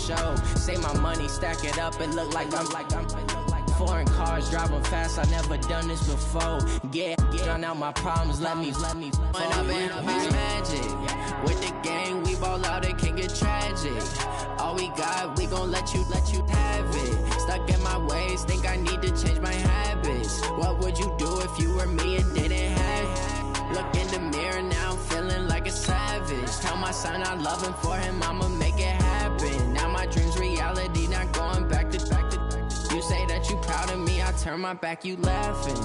show. Say my money, stack it up, it look like I'm foreign cars, driving fast, I never done this before. Drown out my problems, let me When up and up is magic. With the gang, we ball out, it can get tragic. All we got, we gon' let you have it. Stuck in my ways, think I need to change my habits. What would you do if you were me and didn't have it? Look in the mirror, now I'm feeling like a savage. Tell my son I love him, for him I'ma make it happen. Now my dream's reality, not going back to You say that you proud of me, I turn my back, you laughing.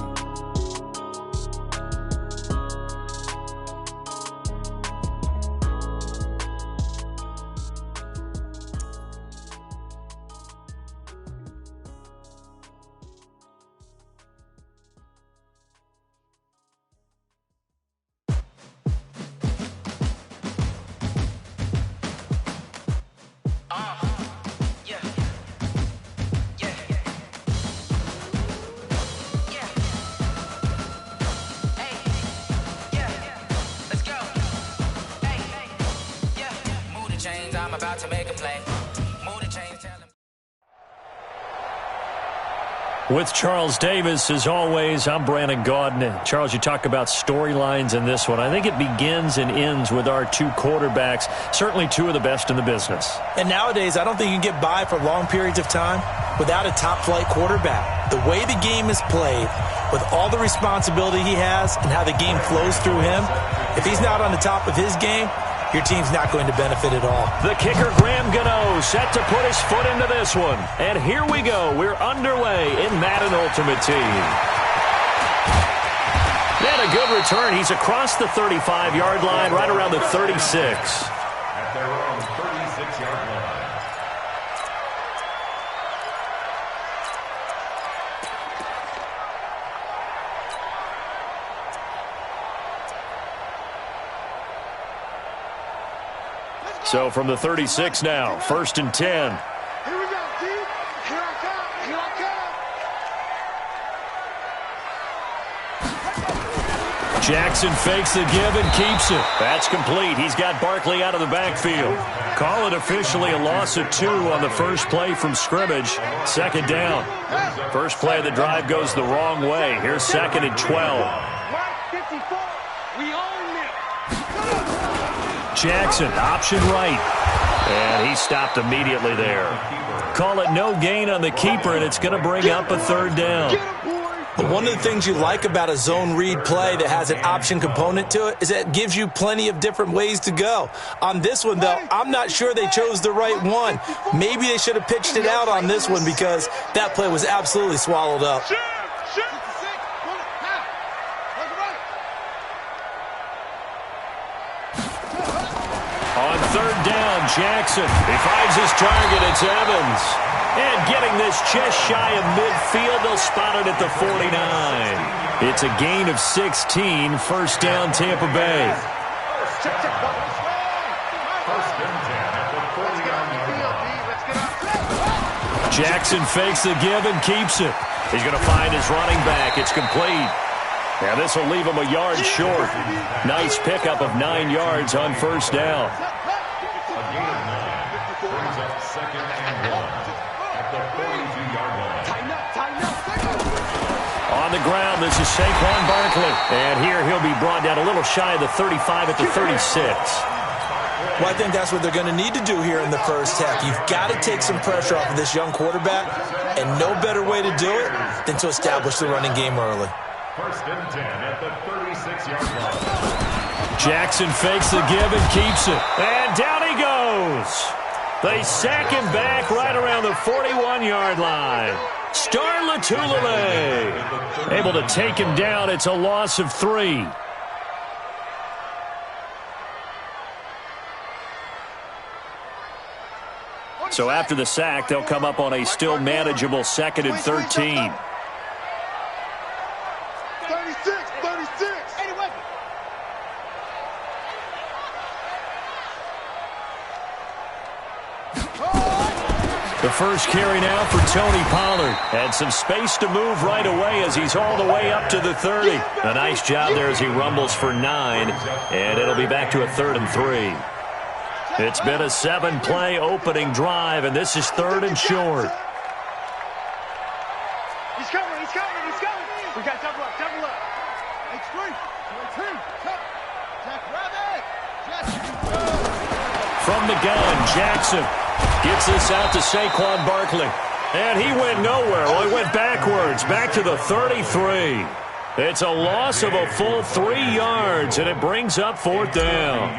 To make a play. With Charles Davis, as always, I'm Brandon Gaudin. Charles, you talk about storylines in this one. I think it begins and ends with our two quarterbacks, certainly two of the best in the business. And nowadays, I don't think you can get by for long periods of time without a top-flight quarterback. The way the game is played, with all the responsibility he has and how the game flows through him, if he's not on the top of his game, your team's not going to benefit at all. The kicker, Graham Gano, set to put his foot into this one. And here we go. We're underway in Madden Ultimate Team. And a good return. He's across the 35-yard line, right around the 36. At their own 36-yard line. So from the 36 now, 1st and 10. Here we go, T. Here I come. Jackson fakes the give and keeps it. That's complete. He's got Barkley out of the backfield. Call it officially a loss of 2 on the first play from scrimmage. 2nd down. First play of the drive goes the wrong way. Here's 2nd and 12. Jackson, option right. And he stopped immediately there. Call it no gain on the keeper, and it's going to bring up a 3rd down. But one of the things you like about a zone read play that has an option component to it is that it gives you plenty of different ways to go. On this one, though, I'm not sure they chose the right one. Maybe they should have pitched it out on this one because that play was absolutely swallowed up. On 3rd down, Jackson. He finds his target. It's Evans. And getting this just shy of midfield, they'll spot it at the 49. It's a gain of 16. 1st down, Tampa Bay. Jackson fakes the give and keeps it. He's going to find his running back. It's complete. Now this will leave him a yard short. Nice pickup of 9 yards on 1st down. A gain of 9 brings up 2nd and 1 at the 42-yard line. On the ground, this is Saquon Barkley. And here he'll be brought down a little shy of the 35 at the 36. Well, I think that's what they're going to need to do here in the first half. You've got to take some pressure off of this young quarterback, and no better way to do it than to establish the running game early. 1st and 10 at the 36-yard line. Jackson fakes the give and keeps it. And down he goes. They sack him back right around the 41-yard line. Star Latulele able to take him down. It's a loss of 3. So after the sack, they'll come up on a still manageable 2nd and 13. 36. The first carry now for Tony Pollard. Had some space to move right away as he's all the way up to the 30. A nice job there as he rumbles for 9. And it'll be back to a 3rd and 3. It's been a 7-play opening drive, and this is 3rd and short. He's coming, he's coming, he's coming. We got double up, double up. From the gun, Jackson gets this out to Saquon Barkley. And he went nowhere. Well, he went backwards, back to the 33. It's a loss of a full 3 yards, and it brings up 4th down.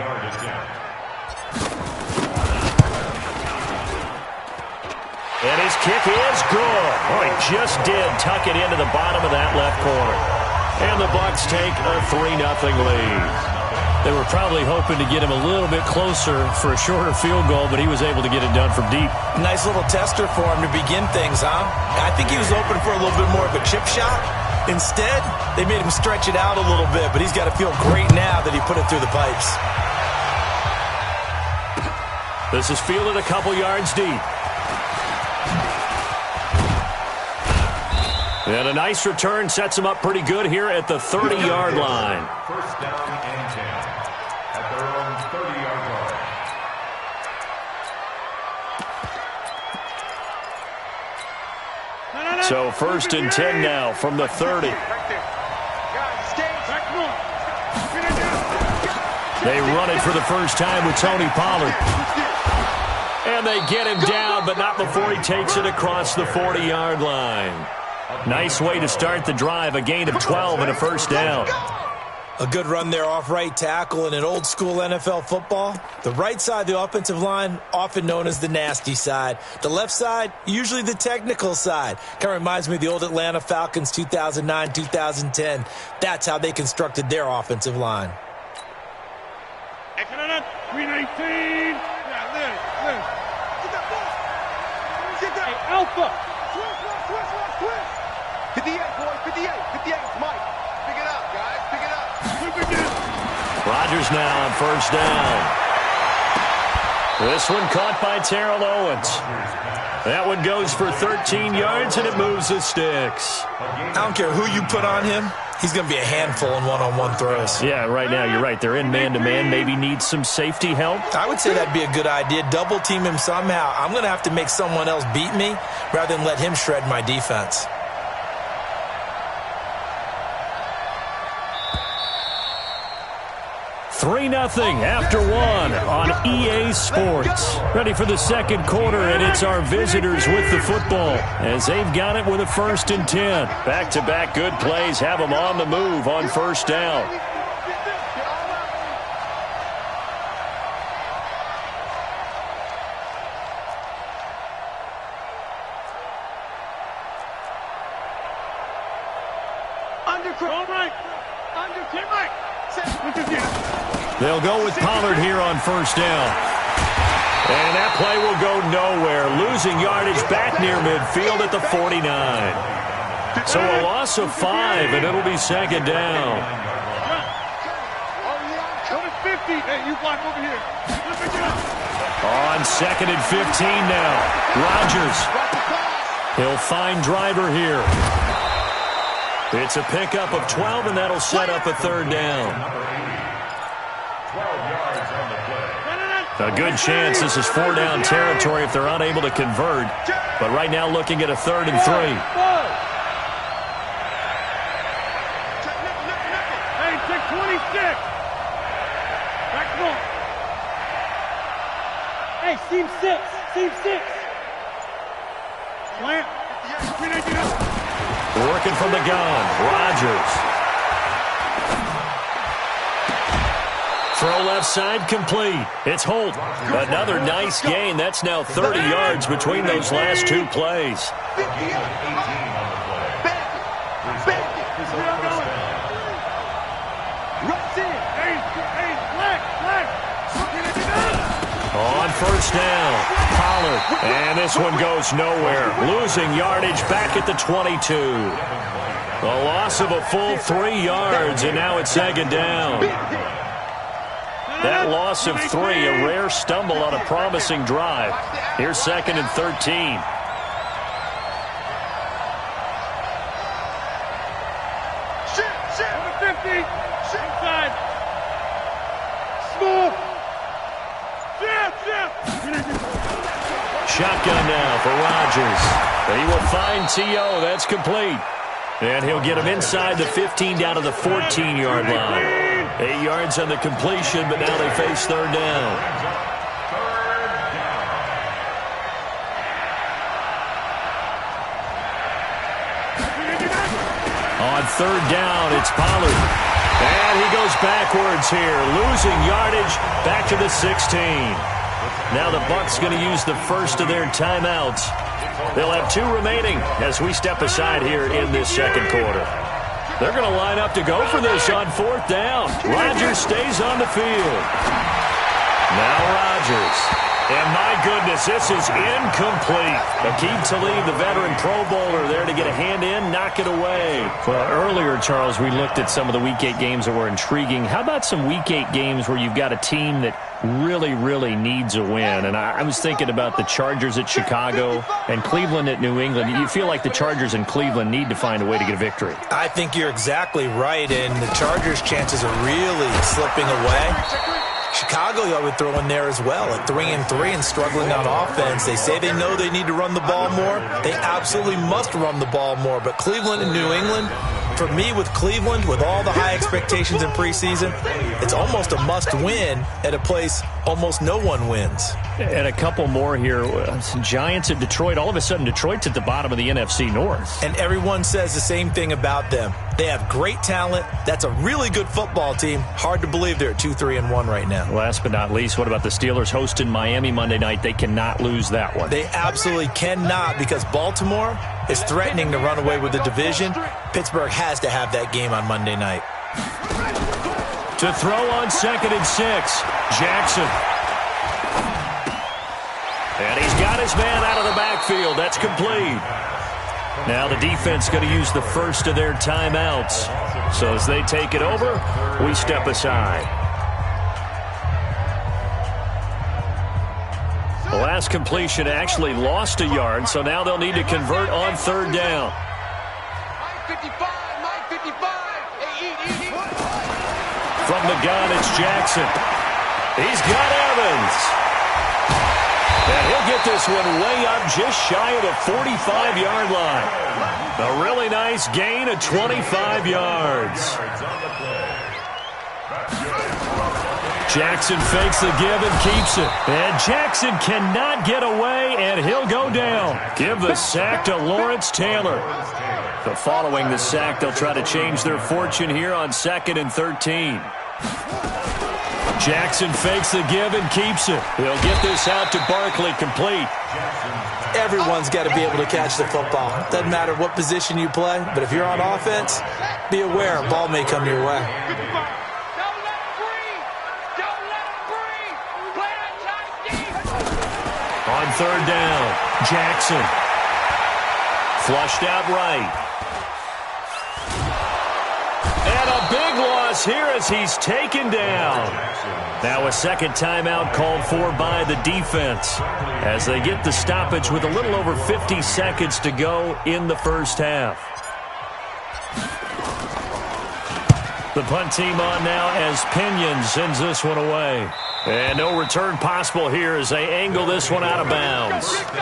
And his kick is good. Oh, he just did tuck it into the bottom of that left corner. And the Bucs take a 3-0 lead. They were probably hoping to get him a little bit closer for a shorter field goal, but he was able to get it done from deep. Nice little tester for him to begin things, huh? I think he was open for a little bit more of a chip shot. Instead, they made him stretch it out a little bit, but he's got to feel great now that he put it through the pipes. This is fielded a couple yards deep. And a nice return sets him up pretty good here at the 30-yard line. First down and 10 at their own 30-yard line. So 1st and 10 now from the 30. They run it for the first time with Tony Pollard. And they get him down, but not before he takes it across the 40-yard line. Nice way to start the drive, a gain of 12 and a first down. A good run there off right tackle in an old-school NFL football. The right side of the offensive line, often known as the nasty side. The left side, usually the technical side. Kind of reminds me of the old Atlanta Falcons 2009-2010. That's how they constructed their offensive line. 319. Yeah, Liz. Get that. Hey, Alpha. Twist. 58, boys, 58. 58, Mike. Pick it up, guys. Pick it up. Rodgers now on first down. This one caught by Terrell Owens. That one goes for 13 yards, and it moves the sticks. I don't care who you put on him. He's going to be a handful in one-on-one throws. Yeah, right now, you're right. They're in man-to-man. Maybe need some safety help. I would say that'd be a good idea. Double team him somehow. I'm going to have to make someone else beat me rather than let him shred my defense. $3-0 after one on EA Sports. Ready for the second quarter, and it's our visitors with the football as they've got it with a 1st and 10. Back-to-back good plays have them on the move on first down. They'll go with Pollard here on first down. And that play will go nowhere. Losing yardage back near midfield at the 49. So a loss of 5, and it'll be second down. On 2nd and 15 now. Rodgers. He'll find Driver here. It's a pickup of 12, and that'll set up a 3rd down. A good chance this is 4-down territory if they're unable to convert. But right now looking at a 3rd and 3. Hey, take 26. Back more. Hey, seam 6. Seam 6. Slant. Working from the gun. Rodgers. Throw left side complete. It's Holt. Another nice gain. That's now 30 yards between those last 2 plays. On first down, Pollard. And this one goes nowhere. Losing yardage back at the 22. A loss of a full 3 yards, and now it's second down. That loss of 3, a rare stumble on a promising drive. Here's 2nd and 13. Inside. Smooth. Jim. Shotgun now for Rodgers. But he will find T.O. That's complete. And he'll get him inside the 15 down to the 14-yard line. 8 yards on the completion, but now they face third down. On third down, it's Pollard. And he goes backwards here, losing yardage back to the 16. Now the Bucs going to use the first of their timeouts. They'll have 2 remaining as we step aside here in this second quarter. They're going to line up to go for this on fourth down. Rodgers stays on the field. Now Rodgers. And my goodness, this is incomplete. Aqib Talib, the veteran Pro Bowler, there to get a hand in, knock it away. Well, earlier, Charles, we looked at some of the Week 8 games that were intriguing. How about some Week 8 games where you've got a team that really needs a win? And I was thinking about the Chargers at Chicago and Cleveland at New England. You feel like the Chargers and Cleveland need to find a way to get a victory. I think you're exactly right, and the Chargers' chances are really slipping away. Chicago, I would throw in there as well at 3-3 and struggling on offense. They say they know they need to run the ball more. They absolutely must run the ball more. But Cleveland and New England, for me with Cleveland, with all the high expectations in preseason, it's almost a must-win at a place almost no one wins. And a couple more here. Giants at Detroit. All of a sudden, Detroit's at the bottom of the NFC North. And everyone says the same thing about them. They have great talent. That's a really good football team. Hard to believe they're at 2-3-1 right now. Last but not least, what about the Steelers hosting Miami Monday night? They cannot lose that one. They absolutely cannot, because Baltimore is threatening to run away with the division. Pittsburgh has to have that game on Monday night. To throw on 2nd and 6, Jackson. And he's got his man out of the backfield. That's complete. Now the defense going to use the first of their timeouts. So as they take it over, we step aside. The last completion actually lost a yard, so now they'll need to convert on third down. From the gun, it's Jackson. He's got Evans. And he'll get this one way up just shy of the 45-yard line. A really nice gain of 25 yards. Jackson fakes the give and keeps it. And Jackson cannot get away, and he'll go down. Give the sack to Lawrence Taylor. So following the sack, they'll try to change their fortune here on 2nd and 13. Jackson fakes the give and keeps it. He'll get this out to Barkley, complete. Everyone's got to be able to catch the football. Doesn't matter what position you play, but if you're on offense, be aware a ball may come your way. On third down, Jackson. Flushed out right. And a big loss here as he's taken down. Now a second timeout called for by the defense as they get the stoppage with a little over 50 seconds to go in the first half. The punt team on now as Pinion sends this one away. And no return possible here as they angle this one out of bounds. At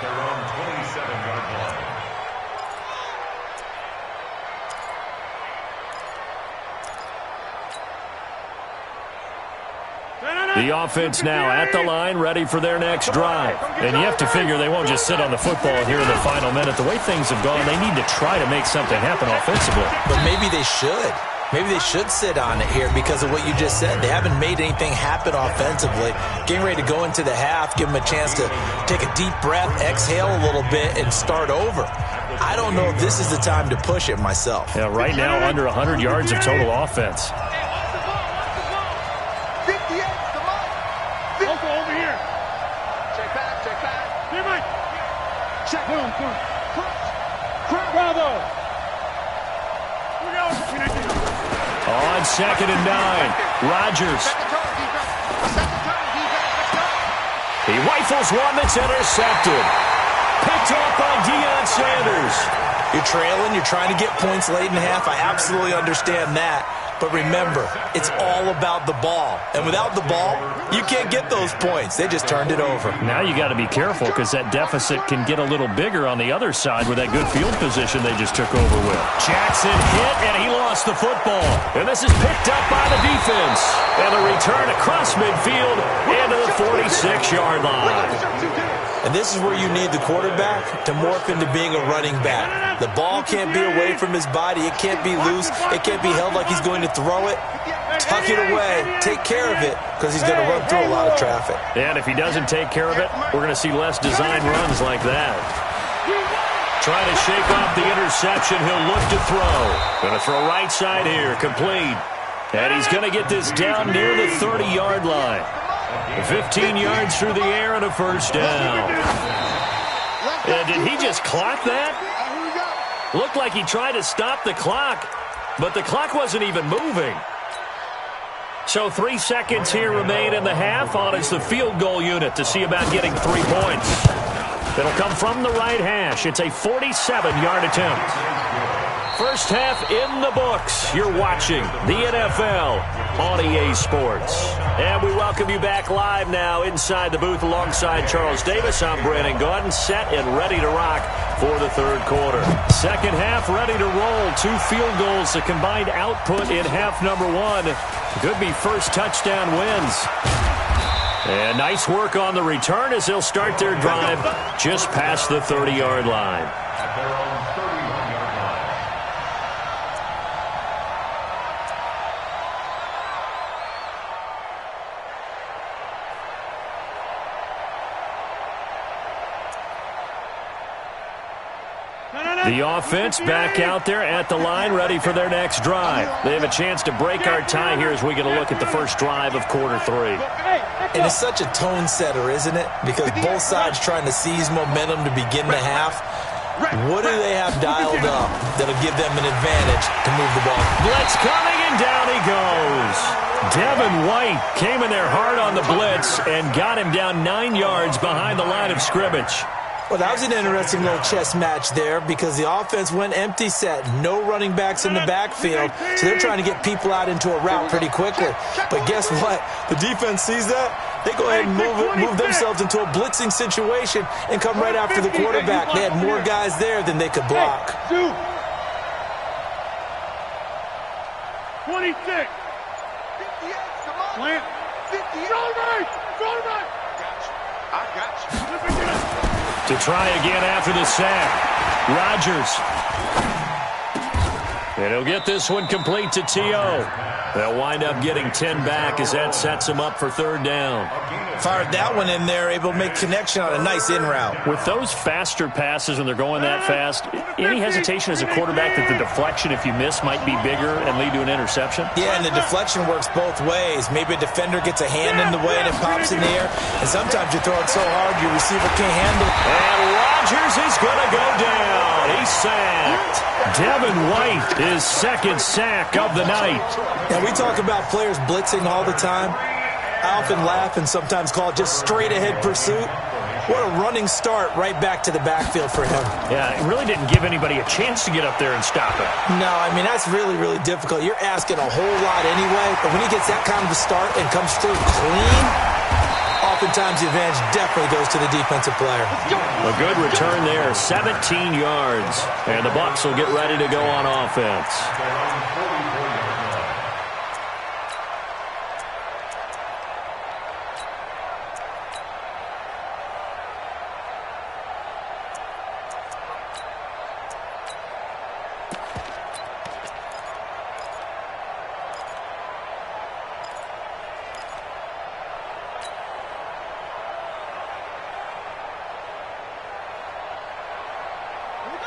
their own 27-yard line. The offense now at the line, ready for their next drive. And you have to figure they won't just sit on the football here in the final minute. The way things have gone, they need to try to make something happen offensively. But maybe they should. Maybe they should sit on it here because of what you just said. They haven't made anything happen offensively. Getting ready to go into the half, give them a chance to take a deep breath, exhale a little bit, and start over. I don't know if this is the time to push it myself. Yeah, right now under 100 yards of total offense. On 2nd and 9, Rodgers. He rifles one that's intercepted. Picked off by Deion Sanders. You're trailing, you're trying to get points late in the half. I absolutely understand that. But remember, it's all about the ball. And without the ball, you can't get those points. They just turned it over. Now you got to be careful because that deficit can get a little bigger on the other side with that good field position they just took over with. Jackson hit, and he lost the football. And this is picked up by the defense. And a return across midfield into the 46-yard line. And this is where you need the quarterback to morph into being a running back. The ball can't be away from his body. It can't be loose. It can't be held like he's going to throw it. Tuck it away. Take care of it because he's going to run through a lot of traffic. And if he doesn't take care of it, we're going to see less design runs like that. Trying to shake off the interception. He'll look to throw. Going to throw right side here. Complete. And he's going to get this down near the 30-yard line. 15 yards through the air and a first down. Did he just clock that? Looked like he tried to stop the clock, but the clock wasn't even moving. So 3 seconds here remain in the half. On is the field goal unit to see about getting 3 points. It'll come from the right hash. It's a 47-yard attempt. First half in the books. You're watching the NFL on EA Sports. And we welcome you back live now inside the booth alongside Charles Davis. I'm Brandon Gaudin, set and ready to rock for the third quarter. Second half ready to roll. 2 field goals, the combined output in half number 1. Could be first touchdown wins. And nice work on the return as they'll start their drive just past the 30-yard line. At their own 31-yard line. The offense back out there at the line, ready for their next drive. They have a chance to break our tie here as we get a look at the first drive of quarter 3. And it's such a tone setter, isn't it? Because both sides trying to seize momentum to begin the half. What do they have dialed up that'll give them an advantage to move the ball? Blitz coming, and down he goes. Devin White came in there hard on the blitz and got him down 9 yards behind the line of scrimmage. Well, that was an interesting little chess match there because the offense went empty set. No running backs in the backfield, so they're trying to get people out into a route pretty quickly. But guess what? The defense sees that. They go ahead and move themselves into a blitzing situation and come right after the quarterback. They had more guys there than they could block. 26. 58. Slant. 58. Go right. I got you. To try again after the sack. Rodgers. And he'll get this one complete to T.O. They'll wind up getting 10 back as that sets him up for third down. Fired that one in there, able to make connection on a nice in route. With those faster passes when they're going that fast, any hesitation as a quarterback that the deflection, if you miss, might be bigger and lead to an interception? Yeah, and the deflection works both ways. Maybe a defender gets a hand in the way and it pops in the air. And sometimes you throw it so hard your receiver can't handle it. And Rodgers is going to go down. He's sacked. Devin White, his second sack of the night. Now, we talk about players blitzing all the time. I often laugh and sometimes call it just straight-ahead pursuit. What a running start right back to the backfield for him. Yeah, it really didn't give anybody a chance to get up there and stop it. No, I mean, that's really, really difficult. You're asking a whole lot anyway, but when he gets that kind of a start and comes through clean, oftentimes the advantage definitely goes to the defensive player. A good return there, 17 yards. And the Bucs will get ready to go on offense.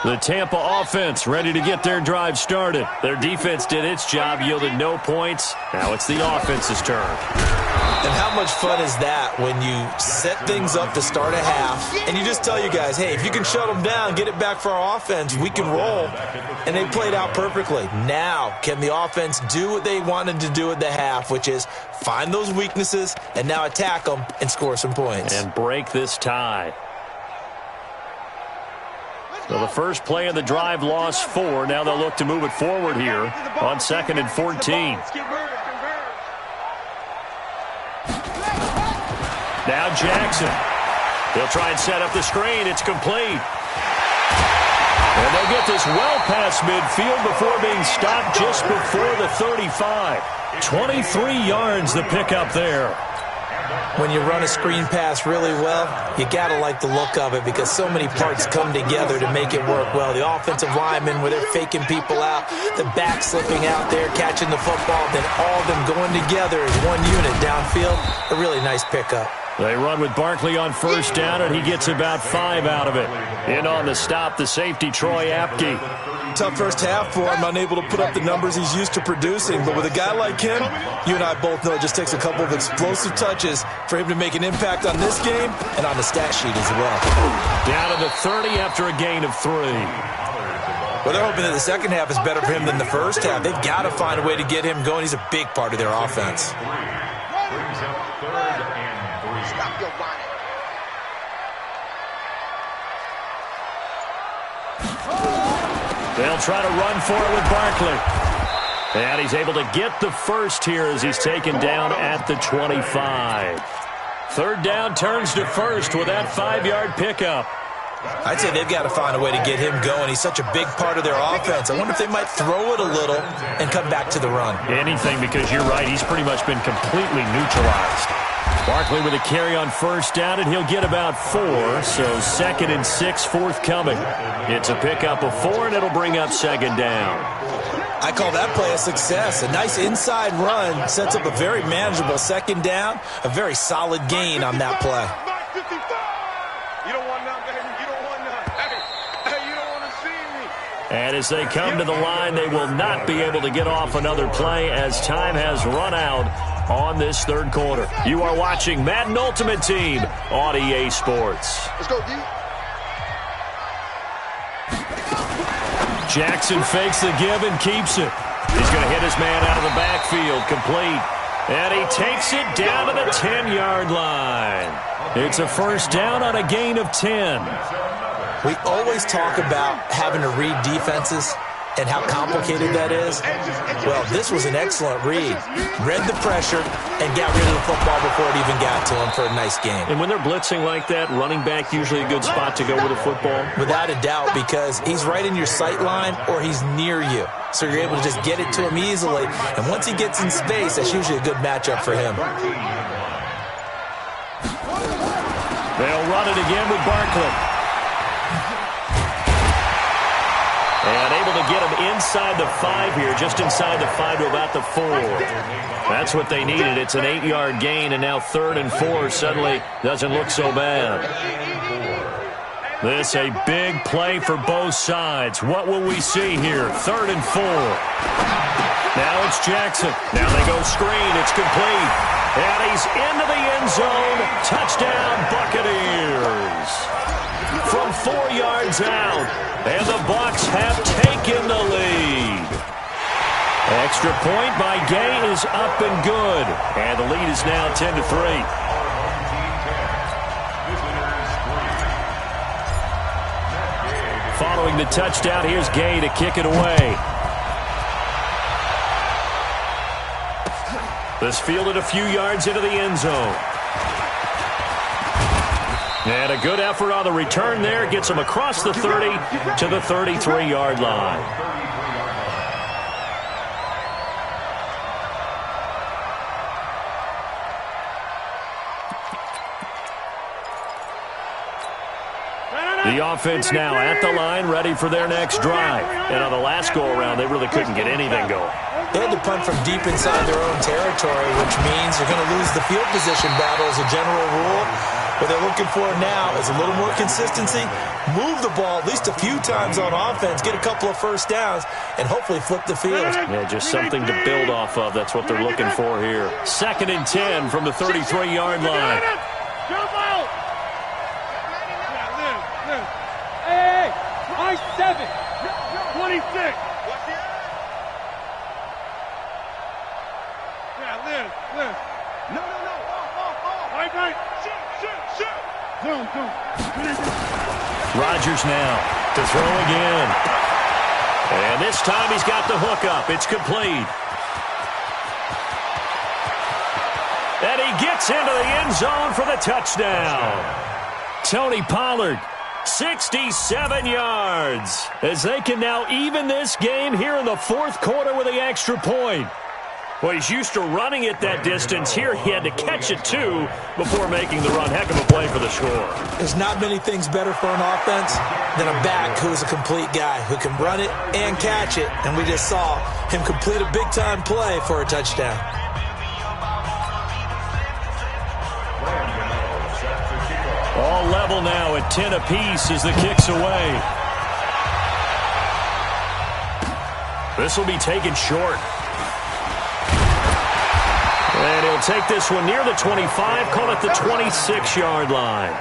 The Tampa offense ready to get their drive started. Their defense did its job, yielded no points. Now it's the offense's turn. And how much fun is that when you set things up to start a half and you just tell you guys, hey, if you can shut them down, get it back for our offense, we can roll. And they played out perfectly. Now, can the offense do what they wanted to do at the half, which is find those weaknesses and now attack them and score some points. And break this tie. So the first play of the drive lost 4. Now they'll look to move it forward here on 2nd and 14. Now Jackson. He'll try and set up the screen. It's complete. And they'll get this well past midfield before being stopped just before the 35. 23 yards the pickup there. When you run a screen pass really well, you got to like the look of it because so many parts come together to make it work well. The offensive linemen, where they're faking people out, the back slipping out there, catching the football, then all of them going together as one unit downfield. A really nice pickup. They run with Barkley on first down, and he gets about 5 out of it. In on the stop, the safety, Troy Apke. Tough first half for him, unable to put up the numbers he's used to producing. But with a guy like him, you and I both know it just takes a couple of explosive touches for him to make an impact on this game and on the stat sheet as well. Down to the 30 after a gain of 3. Well, they're hoping that the second half is better for him than the first half. They've got to find a way to get him going. He's a big part of their offense. Stop your whining. They'll try to run for it with Barkley. And he's able to get the first here as he's taken down at the 25. Third down turns to first with that 5-yard pickup. I'd say they've got to find a way to get him going. He's such a big part of their offense. I wonder if they might throw it a little and come back to the run. Anything, because you're right, he's pretty much been completely neutralized. Barkley with a carry on first down, and he'll get about 4. So 2nd and 6 forthcoming. It's a pickup of 4, and it'll bring up 2nd down. I call that play a success. A nice inside run sets up a very manageable 2nd down. A very solid gain on that play. You don't want none, baby. You don't want none. Hey, you don't want to see me. And as they come to the line, they will not be able to get off another play as time has run out on this third quarter. You are watching Madden Ultimate Team on EA Sports. Let's go, D. Jackson fakes the give and keeps it. He's going to hit his man out of the backfield, complete. And he takes it down to the 10-yard line. It's a first down on a gain of 10. We always talk about having to read defenses and how complicated that is. Well, this was an excellent read. Read the pressure and got rid of the football before it even got to him for a nice game. And when they're blitzing like that, running back usually a good spot to go with a football? Without a doubt, because he's right in your sight line or he's near you. So you're able to just get it to him easily. And once he gets in space, that's usually a good matchup for him. They'll run it again with Barkley. And able to get him inside the 5 here, just inside the 5 to about the 4. That's what they needed. It's an 8-yard gain, and now 3rd and 4 suddenly doesn't look so bad. This a big play for both sides. What will we see here? 3rd and 4. Now it's Jackson. Now they go screen. It's complete. And he's into the end zone. Touchdown, Buccaneers. From 4 yards out. And the Bucs have taken the lead. Extra point by Gay is up and good. And the lead is now 10-3. Following the touchdown, here's Gay to kick it away. This fielded a few yards into the end zone. And a good effort on the return there. Gets him across the 30 to the 33-yard line. The offense now at the line, ready for their next drive. And on the last go-around, they really couldn't get anything going. They had to punt from deep inside their own territory, which means you're going to lose the field position battle as a general rule. What they're looking for now is a little more consistency, move the ball at least a few times on offense, get a couple of first downs, and hopefully flip the field. Yeah, just something to build off of. That's what they're looking for here. 2nd and 10 from the 33-yard line. Jump out! Hey, I-7, 26. Yeah, Liz. No. Right. Shoot. Rodgers now. To throw again. And this time he's got the hook up. It's complete. And he gets into the end zone for the touchdown. Tony Pollard, 67 yards, as they can now even this game here in the fourth quarter with the extra point. Well, he's used to running it that distance. Here he had to catch it, too, before making the run. Heck of a play for the score. There's not many things better for an offense than a back who is a complete guy who can run it and catch it. And we just saw him complete a big-time play for a touchdown. All level now at 10 apiece as the kick's away. This will be taken short. And he'll take this one near the 25, call it the 26-yard line.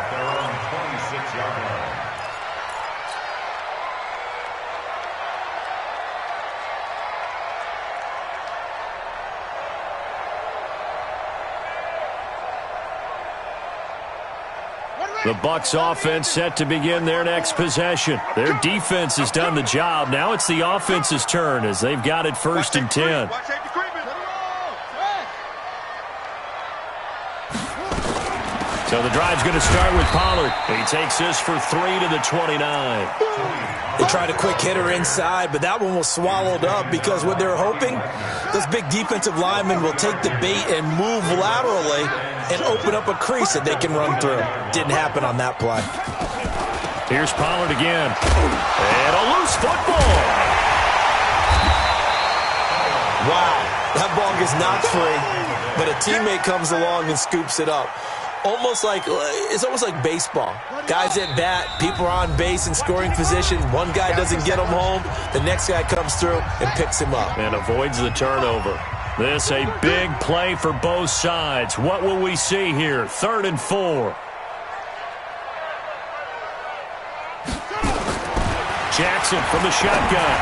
The Bucs offense set to begin their next possession. Their defense has done the job. Now it's the offense's turn as they've got it 1st and 10. So the drive's going to start with Pollard. He takes this for 3 to the 29. They tried a quick hitter inside, but that one was swallowed up because what they're hoping, those big defensive linemen will take the bait and move laterally and open up a crease that they can run through. Didn't happen on that play. Here's Pollard again. And a loose football. Wow, that ball gets knocked free, but a teammate comes along and scoops it up. It's almost like baseball. Guys at bat, people are on base in scoring position. One guy doesn't get him home. The next guy comes through and picks him up. And avoids the turnover. This a big play for both sides. What will we see here? 3rd and 4. Jackson from the shotgun.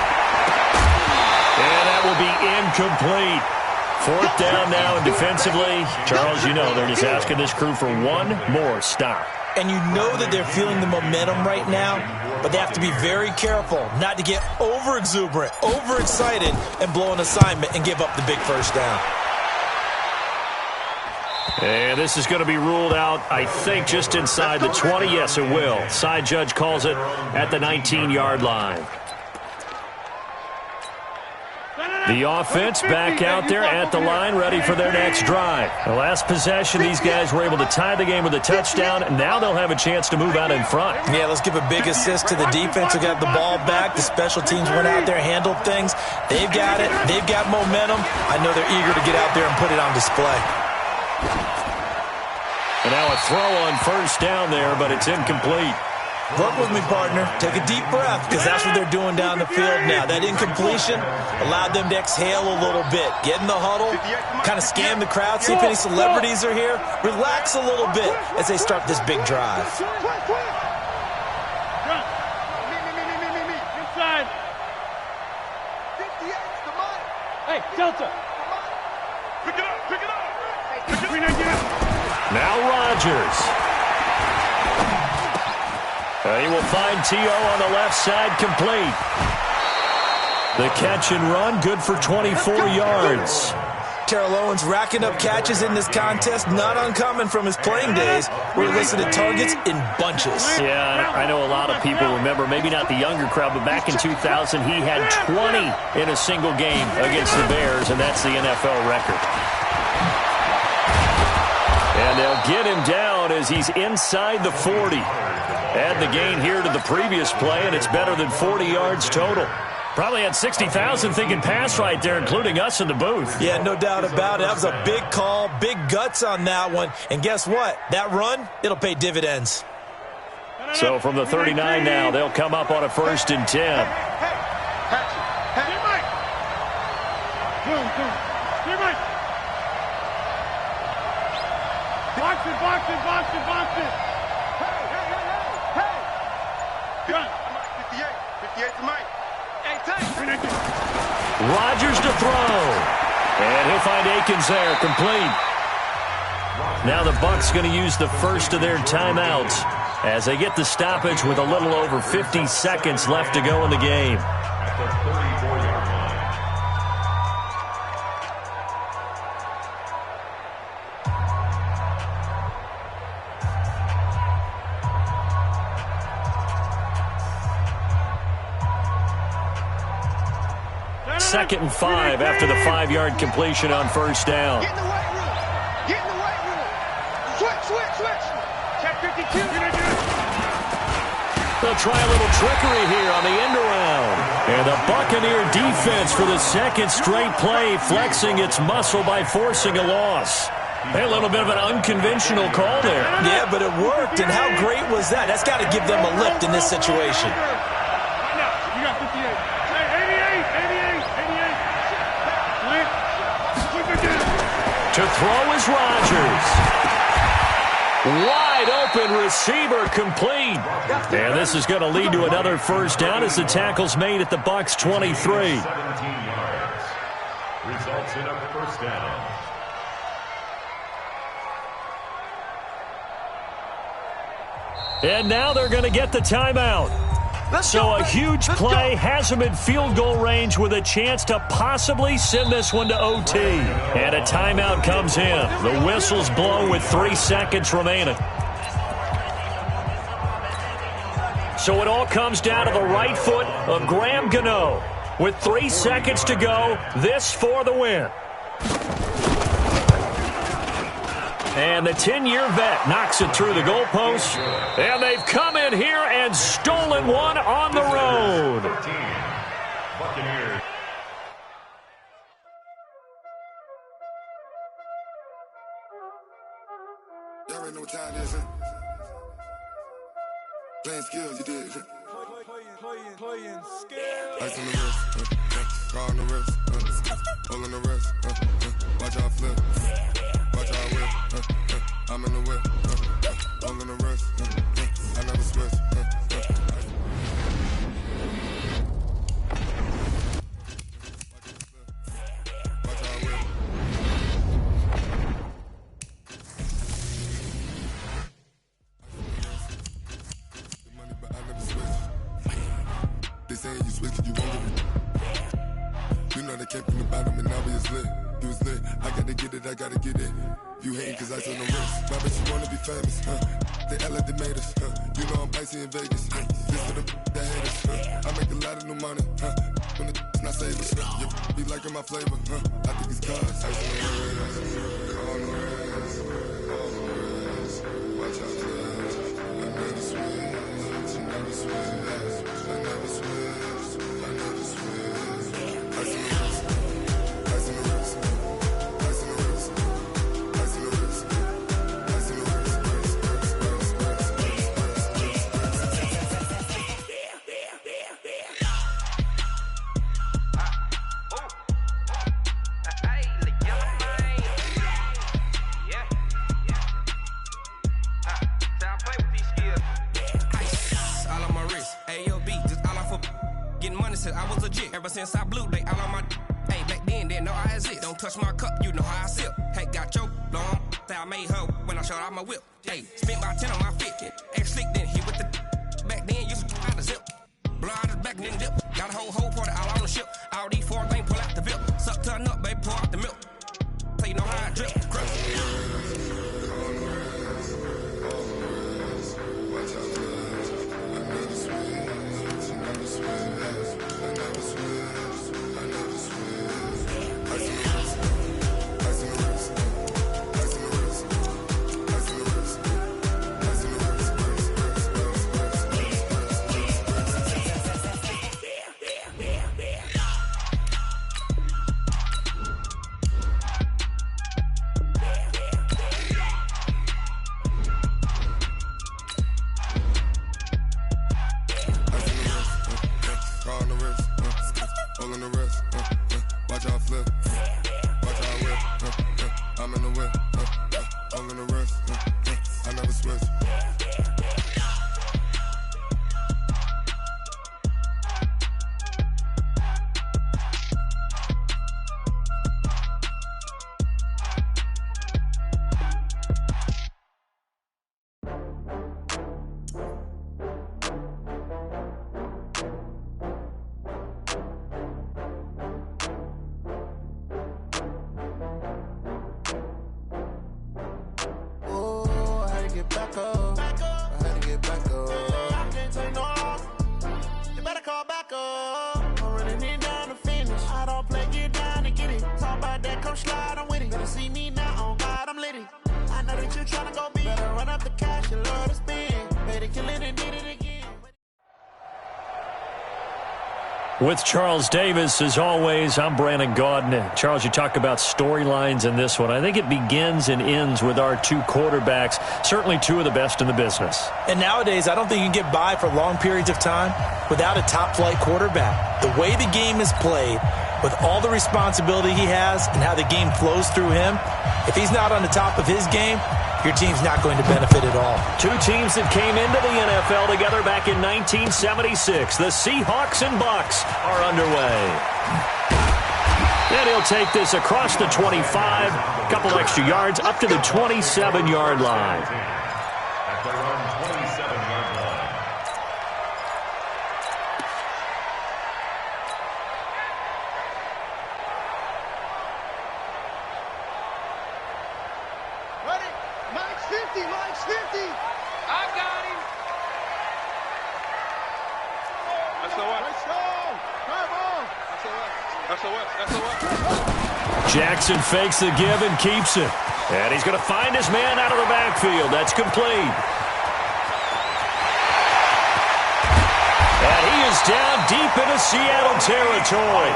And that will be incomplete. 4th down now, and defensively, Charles, you know, they're just asking this crew for one more stop. And you know that they're feeling the momentum right now, but they have to be very careful not to get over-exuberant, over-excited, and blow an assignment and give up the big 1st down. And this is going to be ruled out, I think, just inside the 20. Yes, it will. Side judge calls it at the 19-yard line. The offense back out there at the line, ready for their next drive. The last possession, these guys were able to tie the game with a touchdown. Now they'll have a chance to move out in front. Yeah, let's give a big assist to the defense who got the ball back. The special teams went out there, handled things. They've got it. They've got momentum. I know they're eager to get out there and put it on display. And now a throw on 1st down there, but it's incomplete. Work with me, partner. Take a deep breath, because that's what they're doing down the field now. That incompletion allowed them to exhale a little bit. Get in the huddle, kind of scan the crowd, see if any celebrities are here. Relax a little bit as they start this big drive. Inside. Hey, Delta. Pick it up, pick it up. Now Rodgers. He will find T.O. on the left side, complete. The catch and run, good for 24 yards. Terrell Owens racking up catches in this contest, not uncommon from his playing days, where he listed targets in bunches. Yeah, I know a lot of people remember, maybe not the younger crowd, but back in 2000, he had 20 in a single game against the Bears, and that's the NFL record. And they'll get him down as he's inside the 40. Add the gain here to the previous play, and it's better than 40 yards total. Probably had 60,000 thinking pass right there, including us in the booth. Yeah, no doubt about it. That was a big call, big guts on that one. And guess what? That run, it'll pay dividends. So from the 39 now, they'll come up on a 1st and 10. Box it. Hey. 58 to Mike. Rodgers to throw. And he'll find Akins there, complete. Now the Bucs going to use the first of their timeouts. as they get the stoppage with a little over 50 seconds left to go in the game. At the 34-yard line. Second and 5 after the 5-yard completion on first down. Get in the weight room. Get in the weight room. Switch. Check 52. They'll try a little trickery here on the end around. And the Buccaneer defense for the second straight play flexing its muscle by forcing a loss. Hey, a little bit of an unconventional call there. Yeah, but it worked, and how great was that? That's got to give them a lift in this situation. Right now, you got 58. Hey, 88. To throw is Rodgers. Wide open receiver complete. And this is going to lead to another first down as the tackle's made at the Bucs 23. 17 yards. Results in a first down. And now they're going to get the timeout. So a huge play has them in field goal range with a chance to possibly send this one to OT. And a timeout comes in. The whistle's blown with 3 seconds remaining. So it all comes down to the right foot of Graham Gano. With 3 seconds to go, this for the win. And the 10-year vet knocks it through the goalpost. And they've come in here and stolen one on the road. Buccaneers. Y'all already know what time it is, huh? Playing skills, you did. Playing skills. Ice on the wrist, car on the wrist, hole in the wrist, watch out flip, watch out whip, I'm in the whip, hole in the wrist, I never switch, watch out whip. Money, but I never switch. They saying you switch, you won't get it. You know they came from the bottom and now we is lit. You was lit, I gotta get it, I gotta get it. You hating cause I on the wrist. My bitch, you wanna be famous, They act like they made us, You know I'm icy in Vegas, This for the that haters, I make a lot of new money, When the not savers, You be liking my flavor, I think it's cause ice on the wrist, on the wrist, on the wrist. Watch out, please. I never switch, I never switch, I never switch, I never switch. Ice on the wrist, ice on the wrist, ice on the wrist, ice on the wrist, ice on the wrist. I was legit ever since I blew they all on my hey back then didn't know I exist. Don't touch my cup, you know how I sip. Hey, got your long I made her when I showed out my whip. Hey, spent about 10 on my fit. X slick then hit with the back then used to out the zip. Blow out his back then dip. Got a whole party all on the ship. All these 4 things pull out the VIP. Suck turn up, baby, pour out the milk. So you know how I drip. see me now, on God, I'm litty. I know that you're trying to go big. Better run up the cash, you love to spend. Better kill it and did it again. With Charles Davis, as always, I'm Brandon Gaudin. Charles, you talk about storylines in this one. I think it begins and ends with our two quarterbacks, certainly two of the best in the business. And nowadays, I don't think you can get by for long periods of time without a top-flight quarterback. The way the game is played, with all the responsibility he has and how the game flows through him, if he's not on the top of his game, your team's not going to benefit at all. Two teams that came into the NFL together back in 1976. The Seahawks and Bucs are underway. And he'll take this across the 25, a couple extra yards, up to the 27-yard line. At their own 27-yard line. Ready? Mike's 50, Mike's 50. I got him. SOS. Let's go. Come on. SOS. Jackson fakes the give and keeps it. And he's going to find his man out of the backfield. That's complete. And he is down deep into Seattle territory.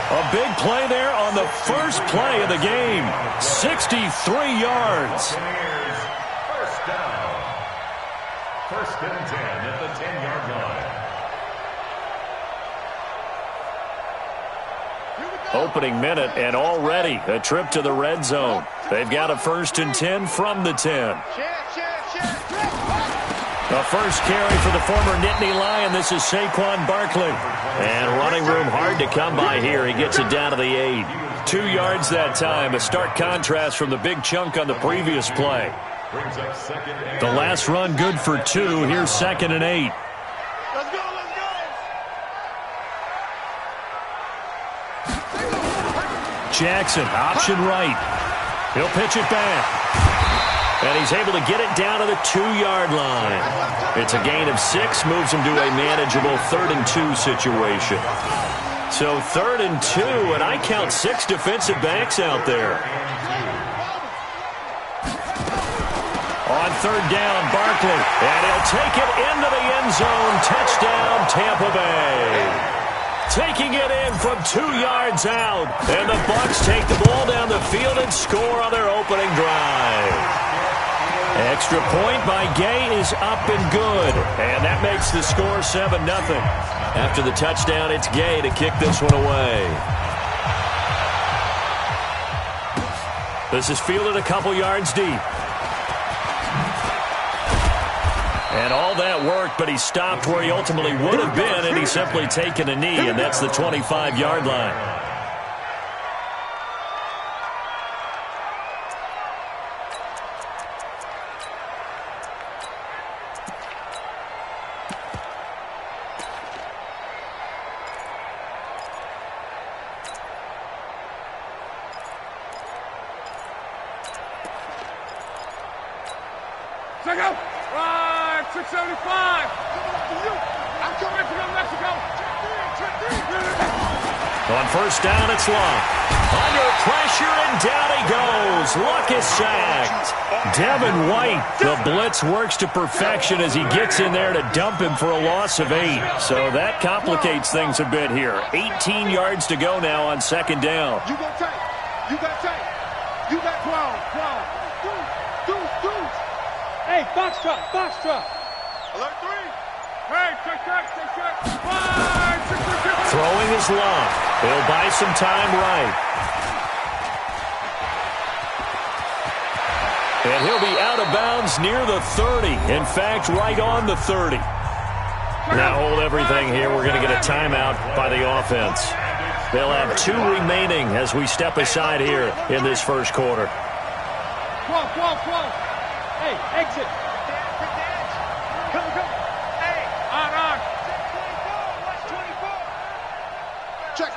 A big play there on the first play of the game. 63 yards. First down. First and 10 at the 10-yard line. Opening minute, and already a trip to the red zone. They've got a 1st and 10 from the 10. The first carry for the former Nittany Lion. This is Saquon Barkley. And running room hard to come by here. He gets it down to the 8. 2 yards that time. A stark contrast from the big chunk on the previous play. The last run good for 2. Here's 2nd and 8. Let's go, let's go. Jackson, option right. He'll pitch it back. And he's able to get it down to the 2-yard line. It's a gain of 6, moves him to a manageable 3rd and 2 situation. So 3rd and 2, and I count 6 defensive backs out there. On 3rd down, Barkley. And he'll take it into the end zone. Touchdown, Tampa Bay. Taking it in from 2 yards out. And the Bucs take the ball down the field and score on their opening drive. Extra point by Gay is up and good. And that makes the score 7-0. After the touchdown, it's Gay to kick this one away. This is fielded a couple yards deep. And all that worked, but he stopped where he ultimately would have been, and he's simply taken a knee, and that's the 25-yard line. Check out. Right, 675. I'm coming from Mexico. On 1st down, it's Luck. Under pressure, and down he goes. Luck is sacked. Devin White, the blitz works to perfection as he gets in there to dump him for a loss of 8. So that complicates things a bit here. 18 yards to go now on 2nd down. You got tape. You got tape. You got 12. Hey, box truck. Alert 3. Hey, check. Throwing his Luck. He'll buy some time right. And he'll be out of bounds near the 30. In fact, right on the 30. Now hold everything here. We're going to get a timeout by the offense. They'll have 2 remaining as we step aside here in this first quarter. 12. Hey, exit. Come. Hey. On. Check.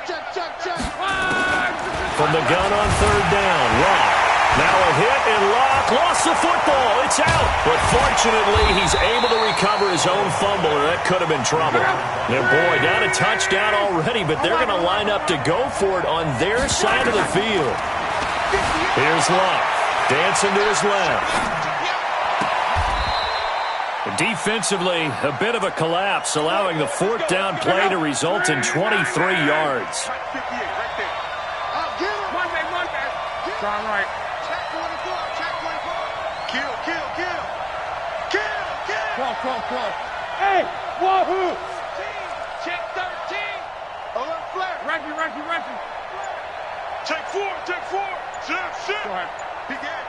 From the gun on 3rd down, Luck. Now a hit, and Luck lost the football. It's out. But fortunately, he's able to recover his own fumble, or that could have been trouble. And boy, not a touchdown already, but they're going to line up to go for it on their side of the field. Here's Luck. Dancing to his left. Defensively, a bit of a collapse, allowing the fourth down play to result in 23 yards. Hey, wahoo! Check 13. A little flat. Reggie. Take four. Shit. Go ahead. Big Ed.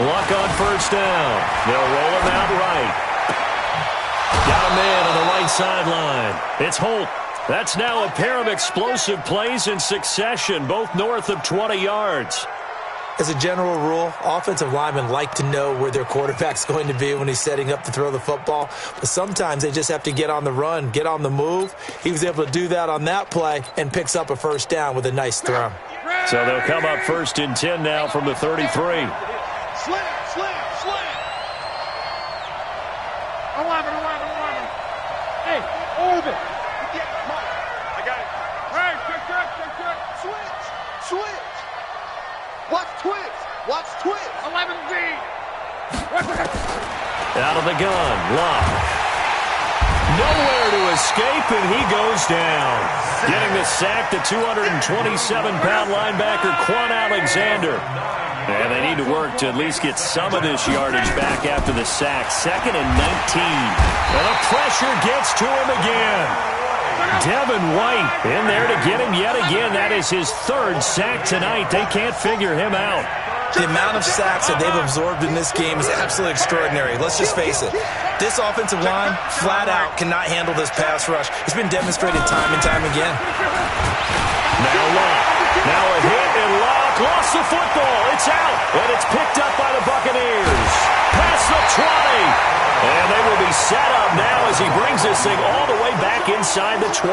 Luck on first down. They'll roll him out right. Got him in on the right sideline. It's Holt. That's now a pair of explosive plays in succession, both north of 20 yards. As a general rule, offensive linemen like to know where their quarterback's going to be when he's setting up to throw the football. But sometimes they just have to get on the run, get on the move. He was able to do that on that play and picks up a first down with a nice throw. So they'll come up 1st and 10 now from the 33. Slam. 11. Hey, orbit. Yeah, Mike. I got it. Hey, check. Switch. Watch twitch. 11Z. Out of the gun, Luck. Nowhere to escape, and he goes down. Getting the sack, the 227-pound linebacker, Quan Alexander. And they need to work to at least get some of this yardage back after the sack. 2nd and 19. And the pressure gets to him again. Devin White in there to get him yet again. That is his 3rd sack tonight. They can't figure him out. The amount of sacks that they've absorbed in this game is absolutely extraordinary. Let's just face it. This offensive line, flat out, cannot handle this pass rush. It's been demonstrated time and time again. Now Luck. Now a hit, and Luck lost the football. It's out, and it's picked up by the Buccaneers. Past the 20. And they will be set up now as he brings this thing all the way back inside the 20.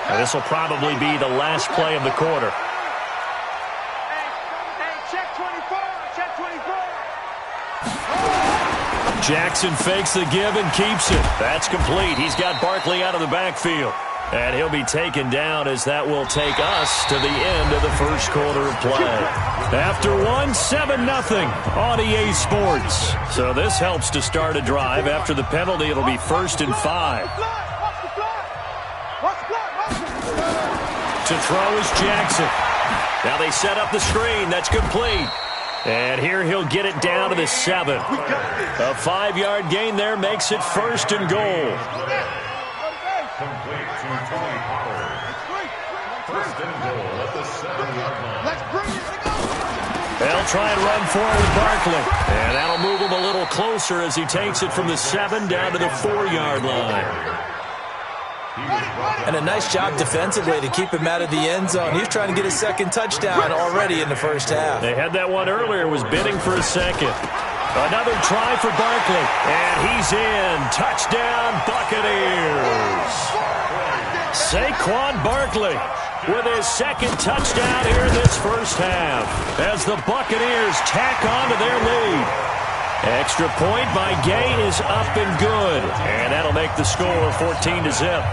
Now this will probably be the last play of the quarter. Jackson fakes the give and keeps it. That's complete. He's got Barkley out of the backfield. And he'll be taken down as that will take us to the end of the first quarter of play. After 7-0 on EA Sports. So this helps to start a drive. After the penalty, it'll be 1st and 5. To throw is Jackson. Now they set up the screen. That's complete. And here he'll get it down to the 7. A 5-yard gain there makes it 1st and goal. Complete to Tony Pollard. 1st and goal at the 7-yard line. They'll try and run forward with Barkley. And that'll move him a little closer as he takes it from the 7 down to the 4-yard line. And a nice job defensively to keep him out of the end zone. He was trying to get his 2nd touchdown already in the first half. They had that one earlier, was bidding for a 2nd. Another try for Barkley, and he's in. Touchdown, Buccaneers. Saquon Barkley with his 2nd touchdown here in this first half as the Buccaneers tack on to their lead. Extra point by Gay is up and good, and that'll make the score 14-0.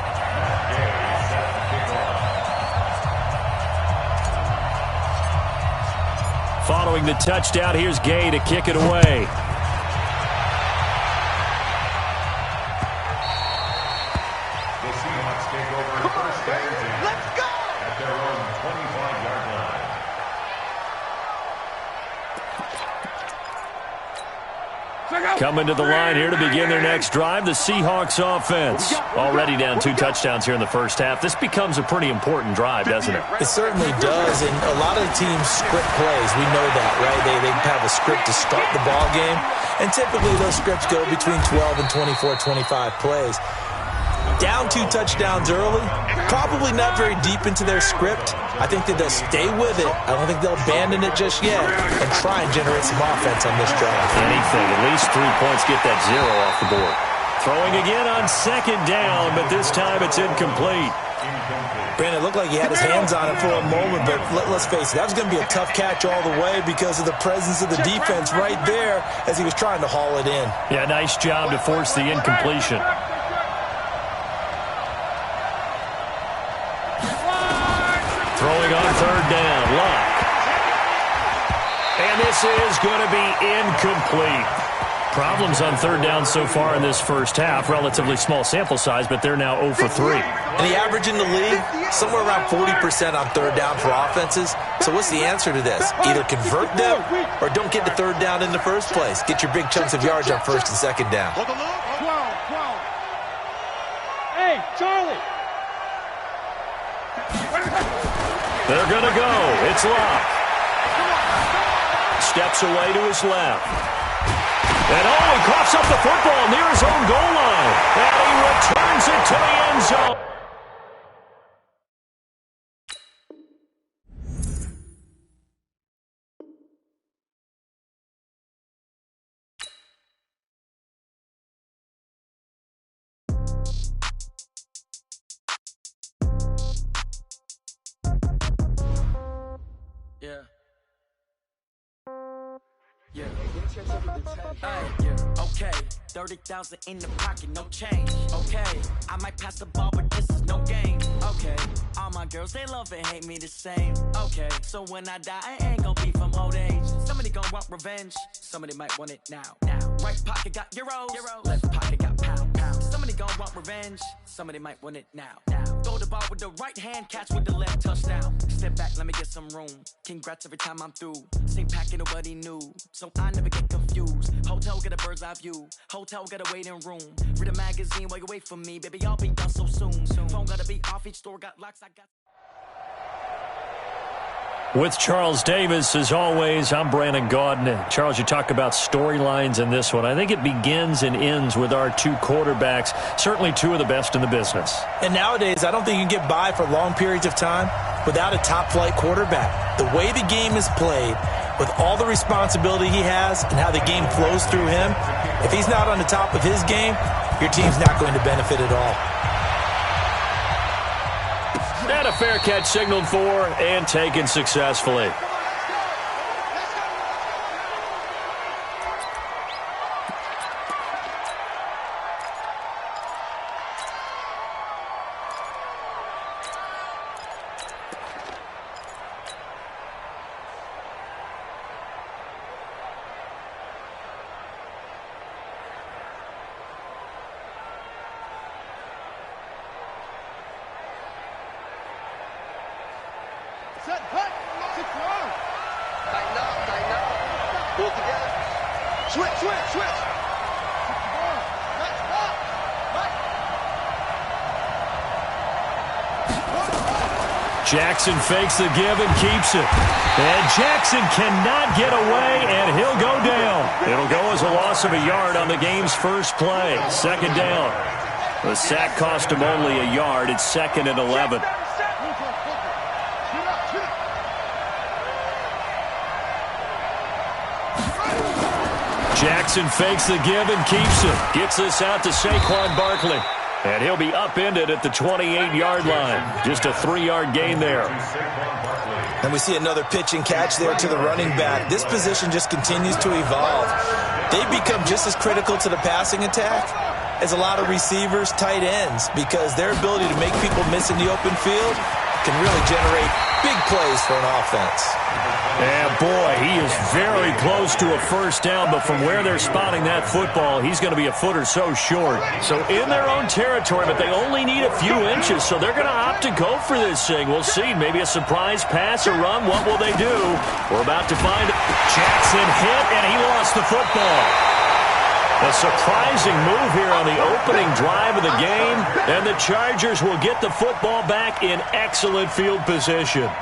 Following the touchdown, here's Gay to kick it away. The Seahawks take over 1st and 10. Let's go! At their own 25-yard line. Coming to the line here to begin their next drive, the Seahawks offense. Already down 2 touchdowns here in the first half. This becomes a pretty important drive, doesn't it? It certainly does, and a lot of the teams script plays. We know that, right? They have a script to start the ball game, and typically those scripts go between 12 and 24, 25 plays. Down 2 touchdowns early, probably not very deep into their script. I think that they'll stay with it. I don't think they'll abandon it just yet and try and generate some offense on this drive. Anything, at least 3 points, get that 0 off the board. Throwing again on 2nd down, but this time it's incomplete. Brandon, it looked like he had his hands on it for a moment, but let's face it, that was going to be a tough catch all the way because of the presence of the defense right there as he was trying to haul it in. Yeah, nice job to force the incompletion. This is going to be incomplete. Problems on third down so far in this first half. Relatively small sample size, but they're now 0 for 3. And the average in the league, somewhere around 40% on third down for offenses. So what's the answer to this? Either convert them or don't get to third down in the first place. Get your big chunks of yards on first and second down. Hey, Charlie! They're going to go. It's Locke. Steps away to his left. And he coughs up the football near his own goal line. And he returns it to the end zone. Okay, 30,000 in the pocket, no change. Okay, I might pass the ball, but this is no game. Okay, all my girls, they love and hate me the same. Okay, so when I die, I ain't gonna be from old age. Somebody gonna want revenge, somebody might want it now. Right pocket got euros, left pocket got pound. Somebody gonna want revenge, somebody might want it now. Throw the ball with the right hand, catch with the left, touchdown. Step back, let me get some room. Congrats every time I'm through. Same packet, nobody knew, so I never get confused. Hotel get a bird's eye view. Hotel got a waiting room. Read a magazine while you wait for me, baby. I'll be done so soon. Phone gotta be off. Each store got locks. I got. With Charles Davis, as always, I'm Brandon Gaudin. Charles, you talk about storylines in this one. I think it begins and ends with our two quarterbacks, certainly two of the best in the business. And nowadays, I don't think you can get by for long periods of time without a top-flight quarterback. The way the game is played, with all the responsibility he has and how the game flows through him, if he's not on the top of his game, your team's not going to benefit at all. And a fair catch signaled for and taken successfully. Jackson fakes the give and keeps it. And Jackson cannot get away, and he'll go down. It'll go as a loss of a yard on the game's first play. Second down. The sack cost him only a yard. It's 2nd and 11. Jackson fakes the give and keeps it. Gets this out to Saquon Barkley. And he'll be upended at the 28-yard line. Just a 3-yard gain there. And we see another pitch and catch there to the running back. This position just continues to evolve. They've become just as critical to the passing attack as a lot of receivers, tight ends, because their ability to make people miss in the open field can really generate big plays for an offense. And boy, he is very close to a first down, but from where they're spotting that football, he's going to be a foot or so short. So in their own territory, but they only need a few inches, so they're going to opt to go for this thing. We'll see. Maybe a surprise pass or run. What will they do? We're about to find it. Jackson hit, and he lost the football. A surprising move here on the opening drive of the game, and the Chargers will get the football back in excellent field position.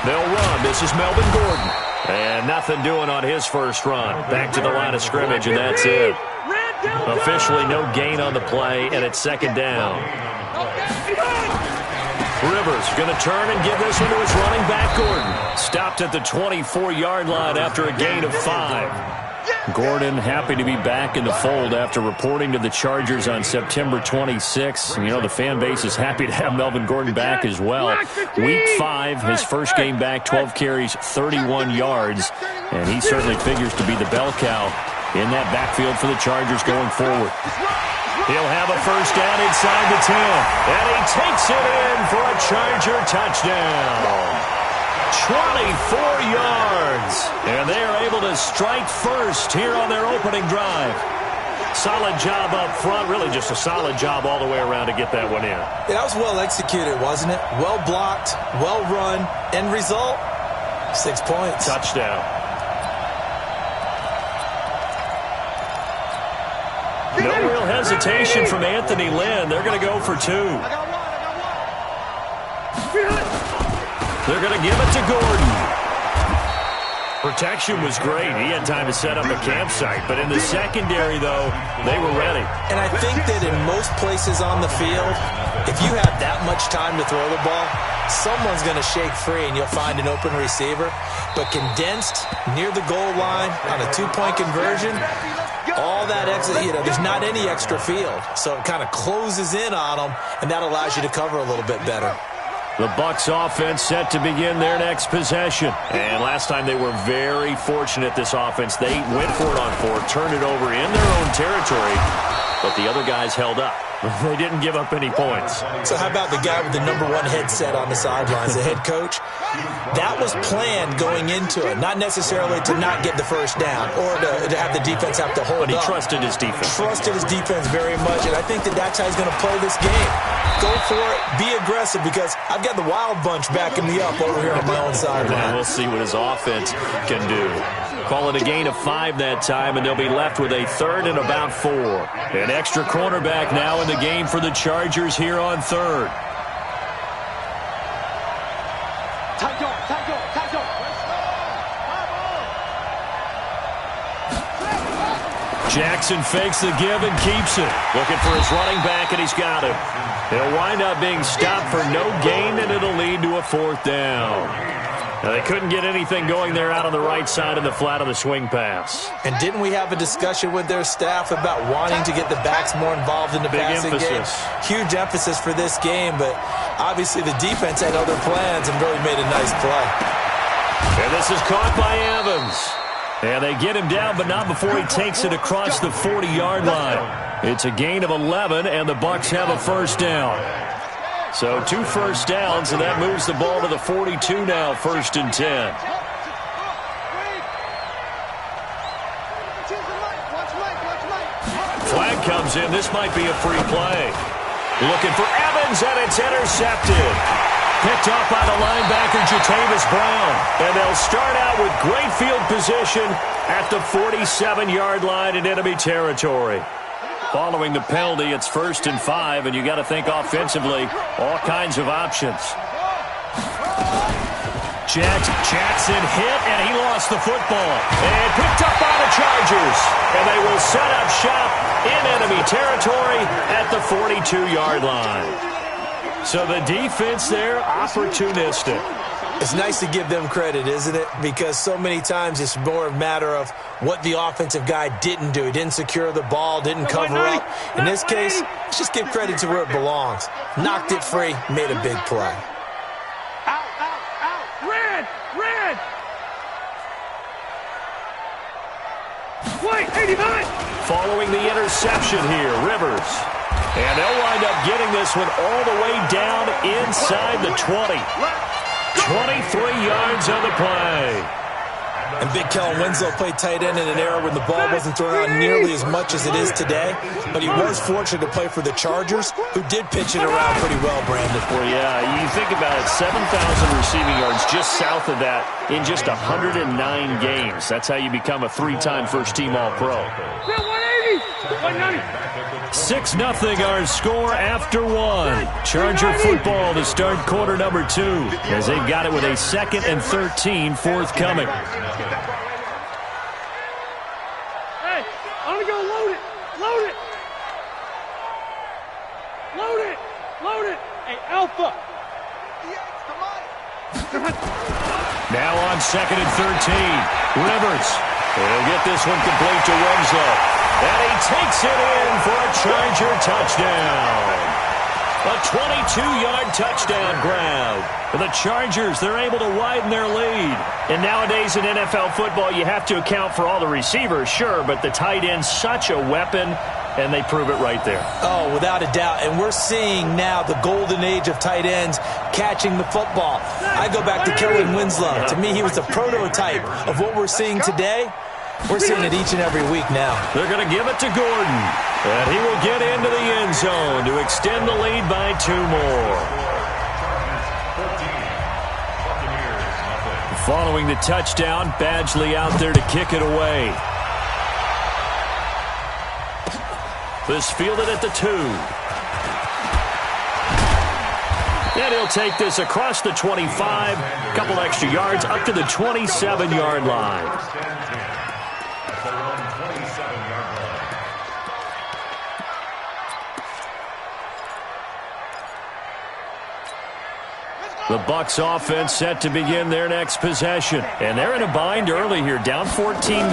They'll run. This is Melvin Gordon. And nothing doing on his first run. Back to the line of scrimmage, and that's it. Officially no gain on the play, and it's second down. Rivers going to turn and give this one to his running back, Gordon. Stopped at the 24-yard line after a gain of 5. Gordon happy to be back in the fold after reporting to the Chargers on September 26. You know, the fan base is happy to have Melvin Gordon back as well. Week 5, his first game back, 12 carries, 31 yards. And he certainly figures to be the bell cow in that backfield for the Chargers going forward. He'll have a first down inside the 10. And he takes it in for a Charger touchdown. 24 yards. And they are able to strike first here on their opening drive. Solid job up front. Really just a solid job all the way around to get that one in. Yeah, that was well executed, wasn't it? Well blocked, well run. End result, 6 points. Touchdown. No real hesitation from Anthony Lynn. They're going to go for 2. They're going to give it to Gordon. Protection was great. He had time to set up a campsite. But in the secondary, though, they were ready. And I think that in most places on the field, if you have that much time to throw the ball, someone's going to shake free and you'll find an open receiver. But condensed near the goal line on a 2-point conversion, all that extra, there's not any extra field. So it kind of closes in on them, and that allows you to cover a little bit better. The Bucs offense set to begin their next possession. And last time they were very fortunate, this offense. They went for it on 4, turned it over in their own territory, but the other guys held up. They didn't give up any points. So how about the guy with the number 1 headset on the sidelines, the head coach? That was planned going into it, not necessarily to not get the first down or to have the defense have to hold up. But he trusted his defense. Trusted his defense very much, and I think that's how he's going to play this game. Go for it, be aggressive, because I've got the wild bunch backing me up over here on my own sideline. We'll see what his offense can do. Call it a gain of 5 that time, and they'll be left with a 3rd and about 4. An extra cornerback now in the game for the Chargers here on 3rd. Jackson fakes the give and keeps it. Looking for his running back, and he's got him. He'll wind up being stopped for no gain, and it'll lead to a 4th down. Now, they couldn't get anything going there out on the right side of the flat of the swing pass. And didn't we have a discussion with their staff about wanting to get the backs more involved in the passing game? Huge emphasis for this game, but obviously the defense had other plans and really made a nice play. And this is caught by Evans. And they get him down, but not before he takes it across the 40-yard line. It's a gain of 11, and the Bucs have a first down. So 2 first downs, and that moves the ball to the 42 now, 1st and 10. Flag comes in. This might be a free play. Looking for Evans, and it's intercepted. Picked off by the linebacker, Jatavis Brown. And they'll start out with great field position at the 47-yard line in enemy territory. Following the penalty, it's 1st and 5, and you got to think offensively, all kinds of options. Jackson hit, and he lost the football. And picked up by the Chargers. And they will set up shop in enemy territory at the 42-yard line. So the defense there, opportunistic. It's nice to give them credit, isn't it? Because so many times it's more a matter of what the offensive guy didn't do. He didn't secure the ball, didn't cover up. In this case, let's just give credit to where it belongs. Knocked it free, made a big play. Out, out, out. Red, red. Wait, 89. Following the interception here, Rivers. And they'll wind up getting this one all the way down inside the 20. 23 yards on the play. And Big Kellen Winslow played tight end in an era when the ball wasn't thrown out nearly as much as it is today. But he was fortunate to play for the Chargers, who did pitch it around pretty well, Brandon. Well, yeah, you think about it, 7,000 receiving yards just south of that in just 109 games. That's how you become a 3-time first-team All-Pro. 6-0 our score after 1. Charger football to start quarter number 2 as they've got it with a 2nd and 13 forthcoming. Hey, I'm going to go load it. Load Load it! Load it! Hey, Alpha! Now on 2nd and 13. Rivers. He'll get this one complete to Winslow. And he takes it in for a Charger touchdown. A 22-yard touchdown grab. For the Chargers, they're able to widen their lead. And nowadays in NFL football, you have to account for all the receivers, sure, but the tight end's such a weapon, and they prove it right there. Oh, without a doubt. And we're seeing now the golden age of tight ends catching the football. I go back to Kellen Winslow. To me, he was a prototype of what we're seeing today. We're seeing it each and every week now. They're going to give it to Gordon. And he will get into the end zone to extend the lead by 2 more. Following the touchdown, Badgley out there to kick it away. This fielded at the 2. And he'll take this across the 25. A couple extra yards up to the 27-yard line. The Bucs offense set to begin their next possession. And they're in a bind early here, down 14-0.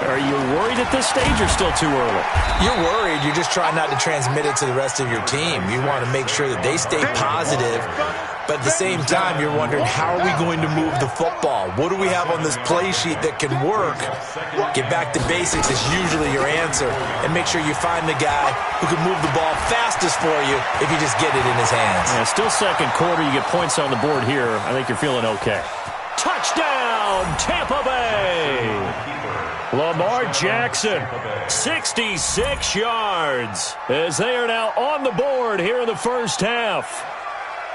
Are you worried at this stage or still too early? You're worried. You're just trying not to transmit it to the rest of your team. You want to make sure that they stay positive. But at the same time, you're wondering, how are we going to move the football? What do we have on this play sheet that can work? Get back to basics is usually your answer. And make sure you find the guy who can move the ball fastest for you if you just get it in his hands. Yeah, still second quarter. You get points on the board here. I think you're feeling okay. Touchdown, Tampa Bay! Lamar Jackson, 66 yards, as they are now on the board here in the first half.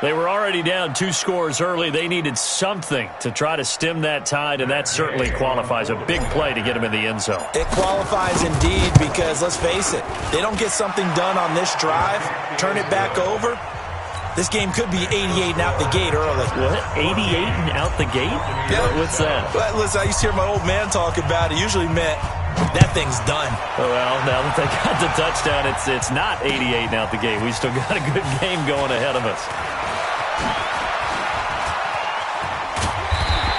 They were already down 2 scores early. They needed something to try to stem that tide, and that certainly qualifies. A big play to get them in the end zone. It qualifies indeed because, let's face it, they don't get something done on this drive, turn it back over, this game could be 88 and out the gate early. What? 88 and out the gate? Yeah. What's that? Well, listen, I used to hear my old man talk about it. Usually meant that thing's done. Well, now that they got the touchdown, it's not 88 and out the gate. We still got a good game going ahead of us.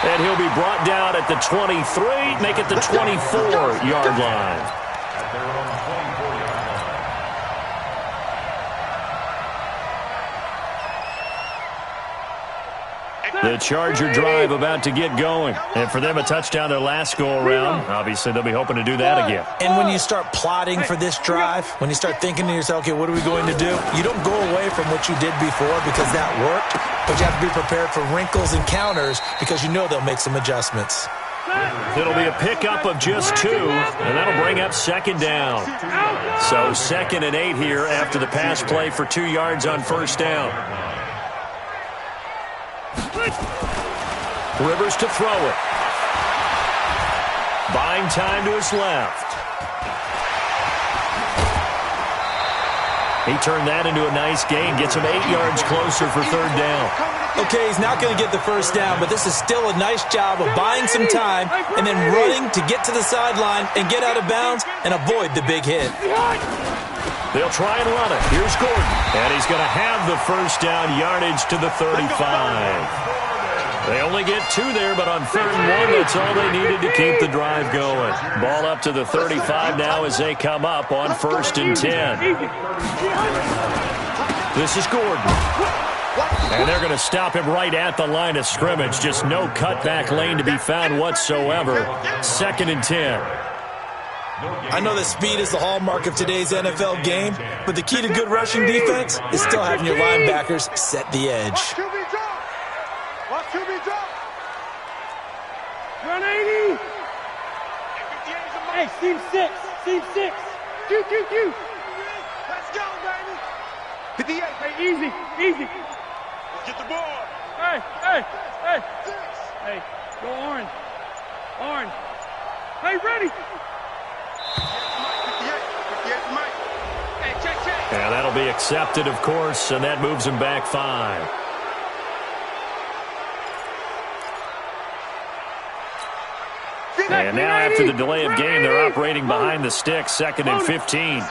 And he'll be brought down at the 23, make it the 24-yard line. At their own 24-yard line. The Charger drive about to get going. And for them, a touchdown their last go-around. Obviously, they'll be hoping to do that again. And when you start plotting for this drive, when you start thinking to yourself, okay, what are we going to do? You don't go away from what you did before because that worked, but you have to be prepared for wrinkles and counters because you know they'll make some adjustments. It'll be a pickup of just 2, and that'll bring up 2nd down. So 2nd and 8 here after the pass play for 2 yards on first down. Rivers to throw it. Buying time to his left. He turned that into a nice gain. Gets him 8 yards closer for 3rd down. Okay, he's not going to get the first down, but this is still a nice job of buying some time and then running to get to the sideline and get out of bounds and avoid the big hit. They'll try and run it. Here's Gordon. And he's going to have the first down, yardage to the 35. They only get 2 there, but on 3rd and 1, that's all they needed to keep the drive going. Ball up to the 35 now as they come up on 1st and 10. This is Gordon. And they're going to stop him right at the line of scrimmage. Just no cutback lane to be found whatsoever. 2nd and 10. I know that speed is the hallmark of today's NFL game, but the key to good rushing defense is still having your linebackers set the edge. Watch QB drop. Run 80. Hey, seam 6. Seam 6. Q. Let's go, baby. 58. Hey, easy. Let's get the ball. Hey. Hey, go orange. Hey, ready. 58 Mike. Hey, check. And that'll be accepted, of course, and that moves him back 5. And now after the delay of game, they're operating behind the sticks, 2nd and 15.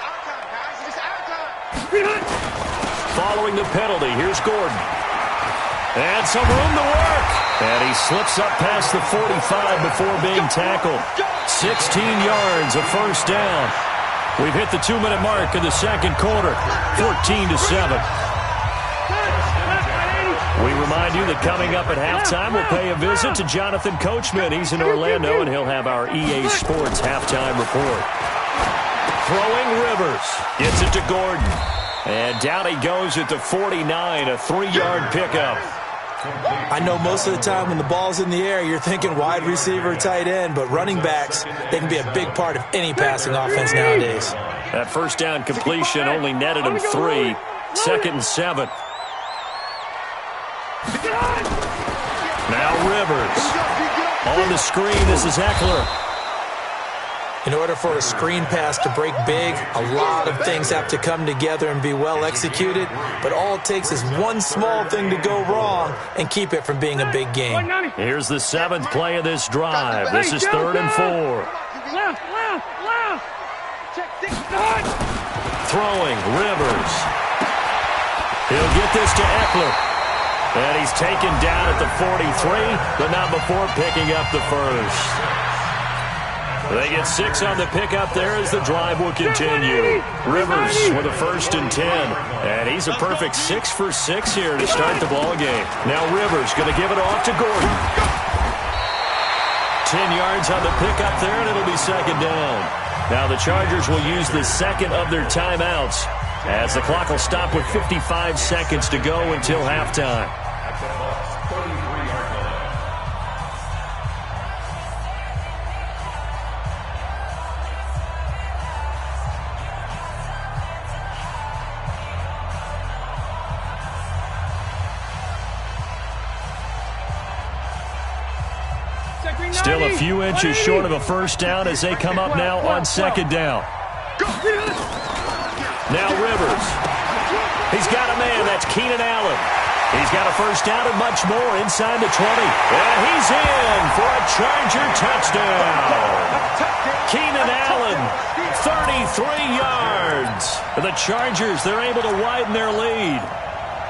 following the penalty. Here's Gordon. And some room to work. And he slips up past the 45 before being tackled. 16 yards, a first down. We've hit the 2-minute mark in the second quarter. 14-7. We remind you that coming up at halftime, we'll pay a visit to Jonathan Coachman. He's in Orlando, and he'll have our EA Sports halftime report. Throwing Rivers. Gets it to Gordon. And down he goes at the 49, a 3-yard pickup. I know most of the time when the ball's in the air, you're thinking wide receiver, tight end, but running backs, they can be a big part of any passing offense nowadays. That first down completion only netted him 3. 2nd and 7. Now Rivers. On the screen, this is Eckler. In order for a screen pass to break big, a lot of things have to come together and be well executed, but all it takes is one small thing to go wrong and keep it from being a big game. Here's the 7th play of this drive. This is 3rd and 4. Throwing, Rivers. He'll get this to Eckler. And he's taken down at the 43, but not before picking up the first. They get 6 on the pickup there as the drive will continue. Rivers with a 1st and 10. And he's a perfect 6 for 6 here to start the ball game. Now Rivers going to give it off to Gordon. 10 yards on the pickup there, and it'll be 2nd down. Now the Chargers will use the 2nd of their timeouts as the clock will stop with 55 seconds to go until halftime. Still a few inches short of a first down as they come up now on 2nd down. Now Rivers. He's got a man. That's Keenan Allen. He's got a first down and much more inside the 20. And he's in for a Charger touchdown. Keenan Allen, 33 yards. The Chargers, they're able to widen their lead.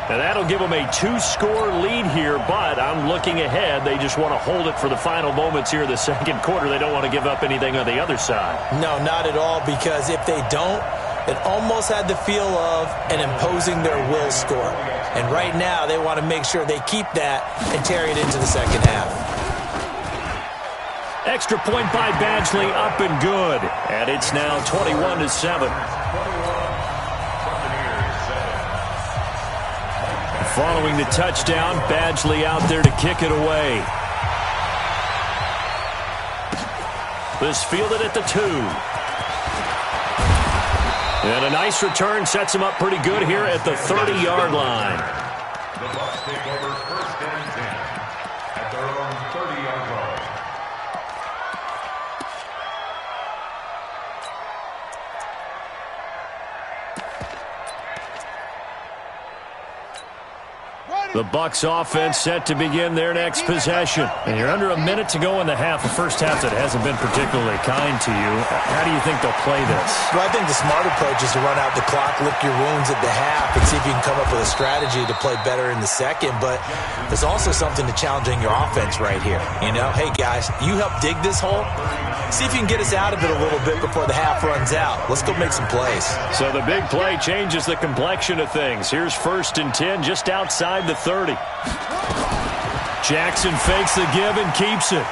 And that'll give them a 2-score lead here, but I'm looking ahead. They just want to hold it for the final moments here in the second quarter. They don't want to give up anything on the other side. No, not at all, because if they don't, it almost had the feel of an imposing their will score. And right now, they want to make sure they keep that and carry it into the second half. Extra point by Badgley, up and good. And it's now 21-7. Following the touchdown, Badgley out there to kick it away. This fielded at the 2. And a nice return sets him up pretty good here at the 30-yard line. The Bucs take over 1st and 10 at their own 30-yard line. The Bucs offense set to begin their next possession. And you're under a minute to go in the half, a first half that hasn't been particularly kind to you. How do you think they'll play this? Well, I think the smart approach is to run out the clock, lick your wounds at the half, and see if you can come up with a strategy to play better in the second. But there's also something to challenging your offense right here. You know, hey, guys, you help dig this hole. See if you can get us out of it a little bit before the half runs out. Let's go make some plays. So the big play changes the complexion of things. Here's 1st and 10 just outside the 30. Jackson fakes the give and keeps it.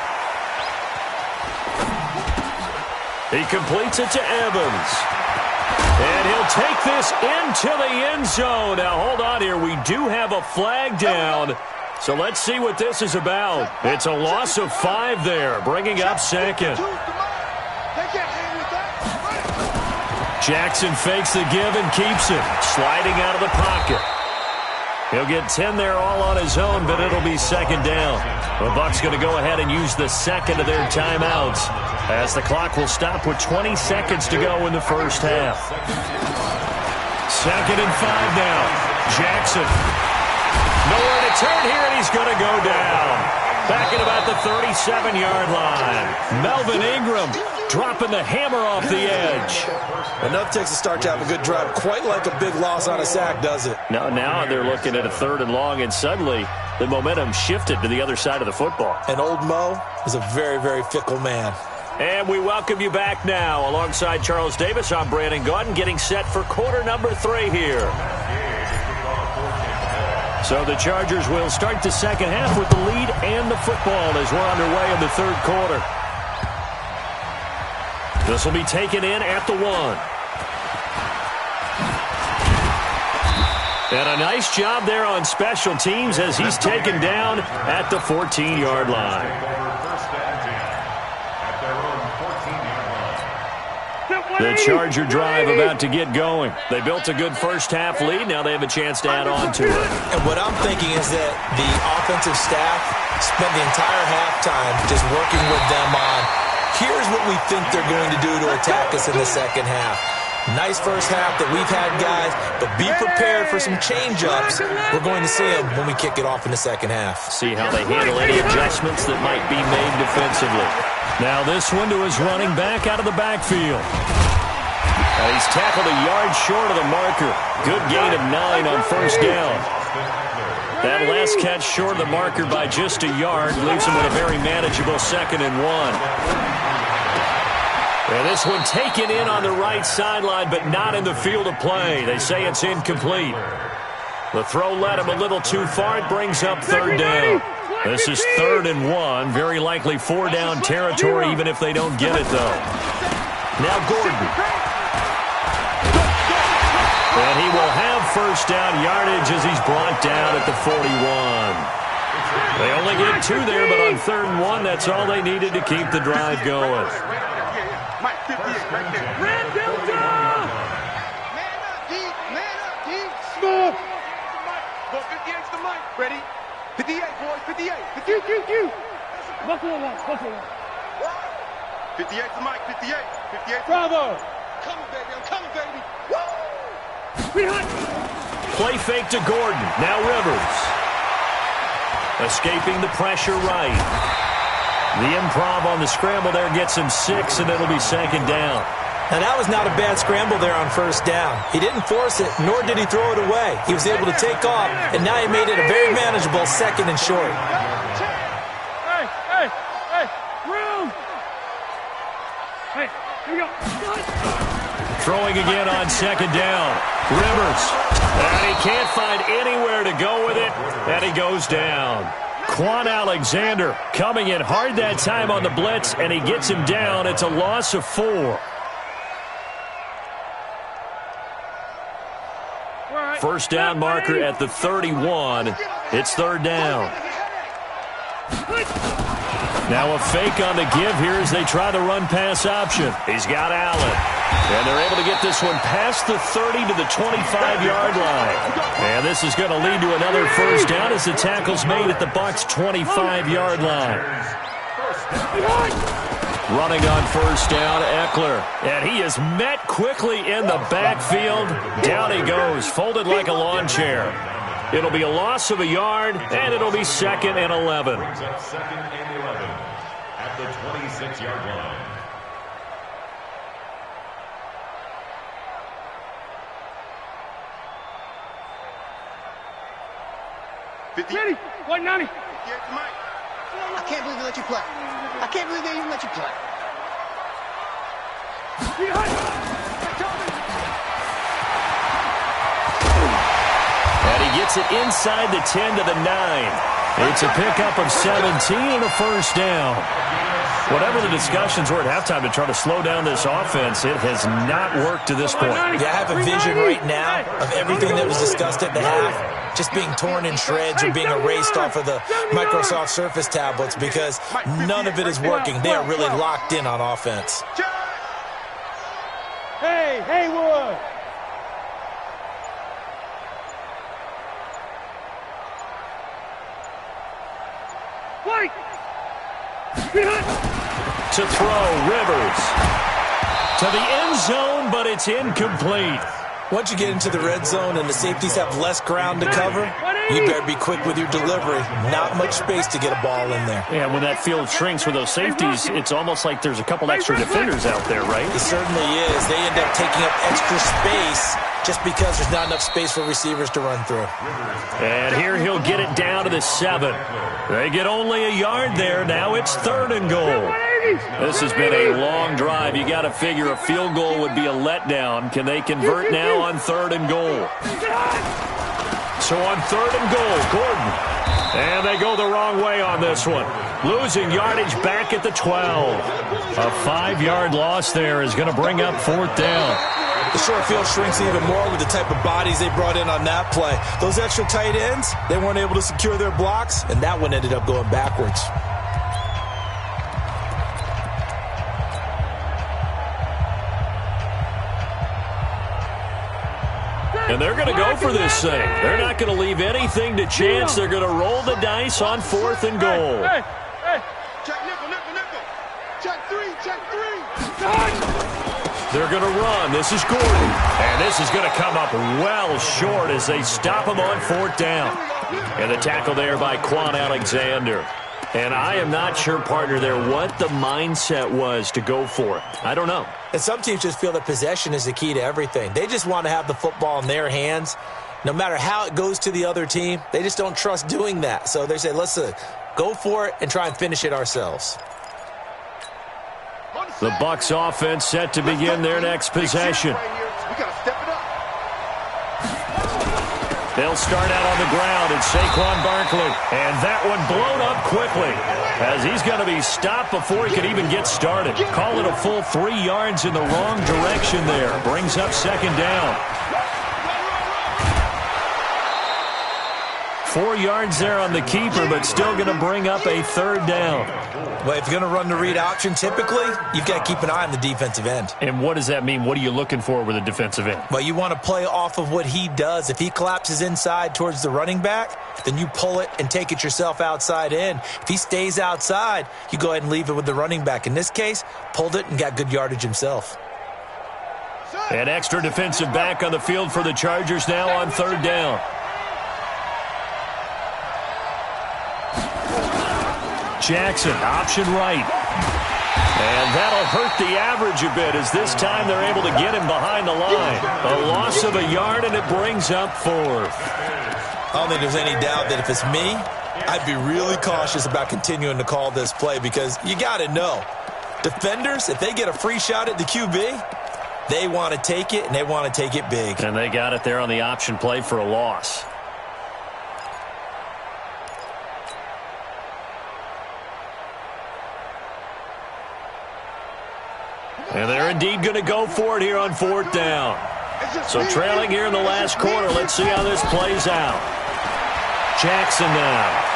He completes it to Evans. And he'll take this into the end zone. Now, hold on here. We do have a flag down. So let's see what this is about. It's a loss of 5 there, bringing up 2nd. Jackson fakes the give and keeps it, sliding out of the pocket. He'll get 10 there all on his own, but it'll be 2nd down. The Bucs going to go ahead and use the 2nd of their timeouts as the clock will stop with 20 seconds to go in the first half. 2nd and 5 now. Jackson. Nowhere to turn here, and he's going to go down. Back at about the 37-yard line. Melvin Ingram dropping the hammer off the edge. Enough takes to start to have a good drive. Quite like a big loss on a sack, does it? Now they're looking at a 3rd and long, and suddenly the momentum shifted to the other side of the football. And old Mo is a very, very fickle man. And we welcome you back now. Alongside Charles Davis, I'm Brandon Gaudin, getting set for quarter number 3 here. So the Chargers will start the second half with the lead and the football as we're underway in the 3rd quarter. This will be taken in at the 1. And a nice job there on special teams as he's taken down at the 14-yard line. The Charger drive about to get going. They built a good first-half lead. Now they have a chance to add on to it. And what I'm thinking is that the offensive staff spent the entire halftime just working with them on, here's what we think they're going to do to attack us in the second half. Nice first half that we've had, guys, but be prepared for some change-ups. We're going to see them when we kick it off in the second half. See how they handle any adjustments that might be made defensively. Now this one to his running back out of the backfield. And he's tackled a yard short of the marker. Good gain of 9 on first down. That last catch short of the marker by just a yard leaves him with a very manageable 2nd and 1. And this one taken in on the right sideline, but not in the field of play. They say it's incomplete. The throw led him a little too far. It brings up 3rd down. This is 3rd and 1. Very likely 4-down territory, even if they don't get it, though. Now Gordon. And he will have first down yardage as he's brought down at the 41. They only get 2 there, but on 3rd and 1, that's all they needed to keep the drive going. Mike, 58 right there. Red Delta! Man up, D. Man up, D. Smooth. Go 58's the mic. Ready? 58, boys. 58. Q. Buffalo one. 58's the mic. 58. 58. Bravo. Coming, baby. I'm coming, baby. Woo! Play fake to Gordon. Now Rivers. Escaping the pressure right. The improv on the scramble there gets him 6, and it'll be 2nd down. Now, that was not a bad scramble there on first down. He didn't force it, nor did he throw it away. He was able to take off, and now he made it a very manageable 2nd and short. Hey, room! Hey, here we go. Throwing again on 2nd down. Rivers. And he can't find anywhere to go with it, and he goes down. Quan Alexander coming in hard that time on the blitz, and he gets him down. It's a loss of 4. First down marker at the 31. It's 3rd down. Now a fake on the give here as they try the run-pass option. He's got Allen. And they're able to get this one past the 30 to the 25-yard line. And this is going to lead to another first down as the tackle's made at the Bucs' 25-yard line. Running on first down, Eckler. And he is met quickly in the backfield. Down he goes, folded like a lawn chair. It'll be a loss of a yard, and it'll be 2nd and 11. 2nd and 11 at the 26-yard line. Ready? 190. I can't believe they let you play. I can't believe they even let you play. And he gets it inside the 10 to the 9. It's a pickup of 17 and a first down. Whatever the discussions were at halftime to try to slow down this offense, it has not worked to this point. Yeah, I have a vision right now of everything that was discussed at the half just being torn in shreds or being erased off of the Microsoft Surface tablets because none of it is working. They are really locked in on offense. Hey, Haywood! White! To throw, Rivers. To the end zone, but it's incomplete. Once you get into the red zone and the safeties have less ground to cover, you better be quick with your delivery. Not much space to get a ball in there. Yeah, when that field shrinks with those safeties, it's almost like there's a couple extra defenders out there, right? It certainly is. They end up taking up extra space just because there's not enough space for receivers to run through. And here he'll get it down to the 7. They get only a yard there. Now it's 3rd and goal. This has been a long drive. You got to figure a field goal would be a letdown. Can they convert now on 3rd and goal? So on 3rd and goal, Gordon. And they go the wrong way on this one. Losing yardage back at the 12. A 5-yard loss there is going to bring up 4th down. The short field shrinks even more with the type of bodies they brought in on that play. Those extra tight ends, they weren't able to secure their blocks, and that one ended up going backwards. And they're going to go for this thing. They're not going to leave anything to chance. They're going to roll the dice on 4th and goal. Hey. Check nickel. Check 3. They're going to run. This is Gordon. And this is going to come up well short as they stop him on 4th down. And the tackle there by Quan Alexander. And I am not sure, partner, there what the mindset was to go for it. I don't know. And some teams just feel that possession is the key to everything. They just want to have the football in their hands. No matter how it goes to the other team, they just don't trust doing that. So they say, let's go for it and try and finish it ourselves. The Bucs offense set to begin their next possession. We got to step it up. They'll start out on the ground. It's Saquon Barkley. And that one blown up quickly as he's going to be stopped before he could even get started. Call it a full 3 yards in the wrong direction there. Brings up 2nd down. 4 yards there on the keeper, but still going to bring up a 3rd down. Well, if you're going to run the read option, typically, you've got to keep an eye on the defensive end. And what does that mean? What are you looking for with a defensive end? Well, you want to play off of what he does. If he collapses inside towards the running back, then you pull it and take it yourself outside in. If he stays outside, you go ahead and leave it with the running back. In this case, pulled it and got good yardage himself. An extra defensive back on the field for the Chargers now on 3rd down. Jackson, option right. And that'll hurt the average a bit as this time they're able to get him behind the line. A loss of a yard, and it brings up 4th. I don't think there's any doubt that if it's me, I'd be really cautious about continuing to call this play because you got to know, defenders, if they get a free shot at the QB, they want to take it, and they want to take it big. And they got it there on the option play for a loss. And they're indeed going to go for it here on 4th down. So trailing here in the last quarter. Let's see how this plays out. Jackson now.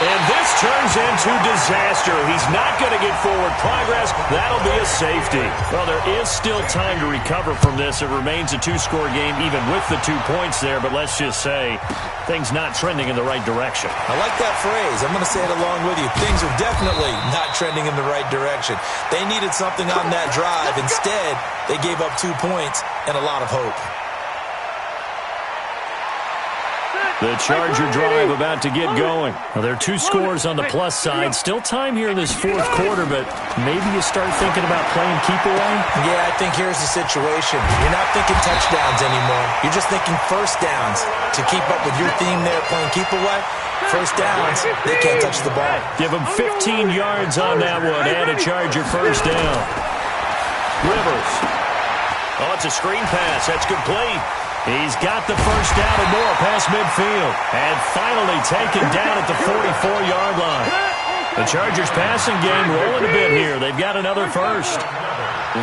And this turns into disaster. He's not going to get forward progress. That'll be a safety. Well, there is still time to recover from this. It remains a 2-score game even with the 2 points there. But let's just say things not trending in the right direction. I like that phrase. I'm going to say it along with you. Things are definitely not trending in the right direction. They needed something on that drive. Instead, they gave up 2 points and a lot of hope. The Charger drive about to get going. Well, there are 2 scores on the plus side. Still time here in this 4th quarter, but maybe you start thinking about playing keep away? Yeah, I think here's the situation. You're not thinking touchdowns anymore. You're just thinking first downs. To keep up with your theme there, playing keep away, first downs, they can't touch the ball. Give them 15 yards on that one and a Charger first down. Rivers. Oh, it's a screen pass. That's complete. He's got the first down and more past midfield. And finally taken down at the 44-yard line. The Chargers passing game rolling a bit here. They've got another first.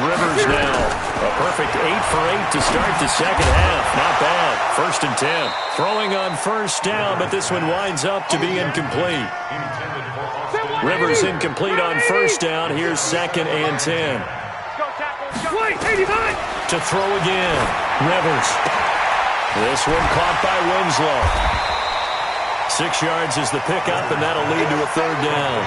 Rivers now. A perfect 8 for 8 to start the second half. Not bad. 1st and 10. Throwing on first down, but this one winds up to be incomplete. Rivers incomplete on first down. Here's 2nd and 10. To throw again. Rivers. This one caught by Winslow. 6 yards is the pickup, and that'll lead to a third down.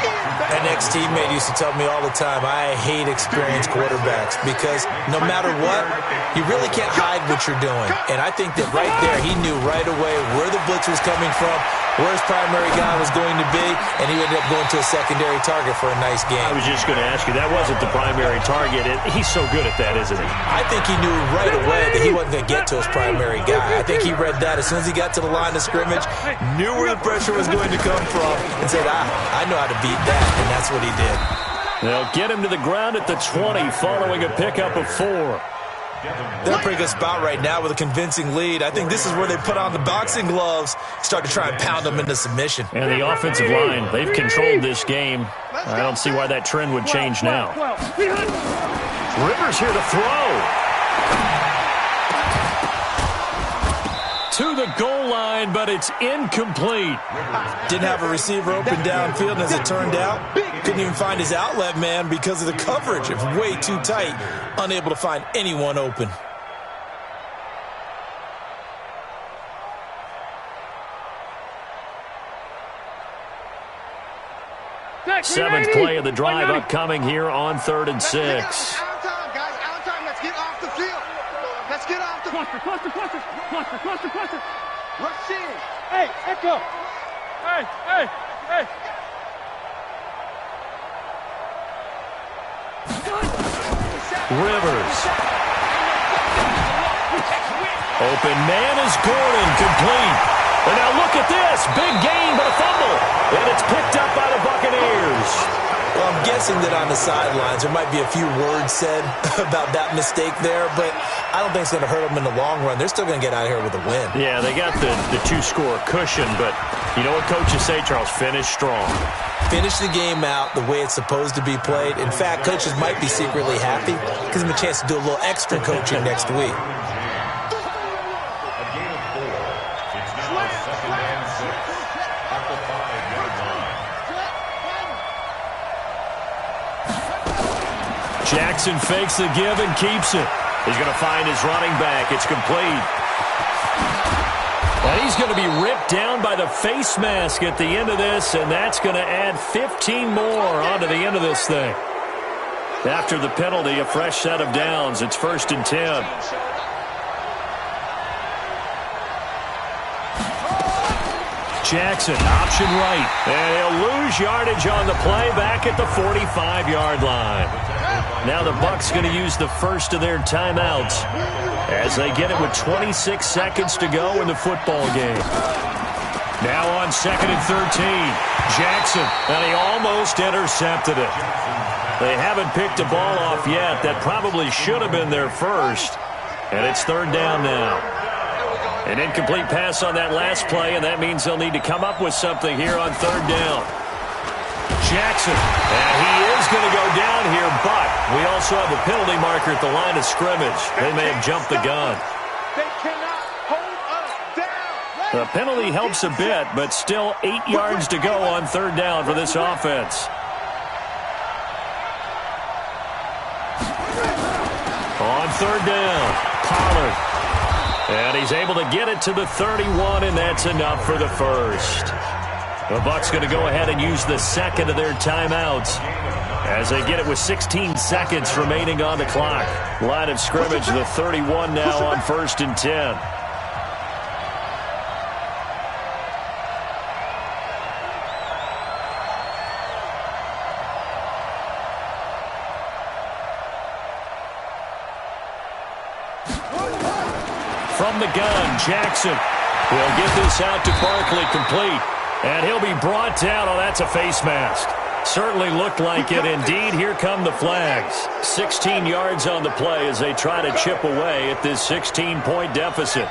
An ex-teammate used to tell me all the time, I hate experienced quarterbacks because no matter what, you really can't hide what you're doing. And I think that right there, he knew right away where the blitz was coming from, where his primary guy was going to be, and he ended up going to a secondary target for a nice game. I was just going to ask you, that wasn't the primary target. He's so good at that, isn't he? I think he knew right away that he wasn't going to get to his primary guy. I think he read that as soon as he got to the line of scrimmage, knew where the pressure was going to come from, and said, I know how to beat that, and that's what he did. They'll get him to the ground at the 20 following a pickup of 4. They're in a pretty good spot right now with a convincing lead. I think this is where they put on the boxing gloves, start to try and pound them into submission. And the offensive line, they've controlled this game. I don't see why that trend would change now. Rivers here to throw. To the goal line, but it's incomplete. Didn't have a receiver open downfield, and as it turned out, couldn't even find his outlet man because of the coverage. It was way too tight, unable to find anyone open. Seventh play of the drive upcoming here on 3rd and 6. Out of time, guys. Out of time. Let's get off the field. Let's get off the field. Cluster. Rush in. Hey, Echo. Hey. Rivers. Open man is Gordon, complete. And now look at this. Big gain, but a fumble. And it's picked up by the Buccaneers. Well, I'm guessing that on the sidelines there might be a few words said about that mistake there, but I don't think it's going to hurt them in the long run. They're still going to get out of here with a win. Yeah, they got the 2-score cushion, but you know what coaches say, Charles? Finish strong. Finish the game out the way it's supposed to be played. In fact, coaches might be secretly happy. Gives them a chance to do a little extra coaching next week. Jackson fakes the give and keeps it. He's going to find his running back. It's complete. And he's going to be ripped down by the face mask at the end of this, and that's going to add 15 more onto the end of this thing. After the penalty, a fresh set of downs. It's 1st and 10. Jackson, option right. And he'll lose yardage on the play back at the 45-yard line. Now the Bucs going to use the first of their timeouts as they get it with 26 seconds to go in the football game. Now on 2nd and 13. Jackson, and he almost intercepted it. They haven't picked a ball off yet. That probably should have been their first. And it's 3rd down now. An incomplete pass on that last play, and that means they'll need to come up with something here on 3rd down. Jackson, and he is going to go down here, but we also have a penalty marker at the line of scrimmage. They may have jumped the gun. They cannot hold us down. The penalty helps a bit, but still 8 yards to go on 3rd down for this offense. On 3rd down, Pollard. And he's able to get it to the 31, and that's enough for the first. The Bucs going to go ahead and use the second of their timeouts as they get it with 16 seconds remaining on the clock. Line of scrimmage, the 31 now on 1st and 10. From the gun, Jackson will get this out to Barkley, complete. And he'll be brought down. Oh, that's a face mask. Certainly looked like it. Indeed, here come the flags. 16 yards on the play as they try to chip away at this 16-point deficit.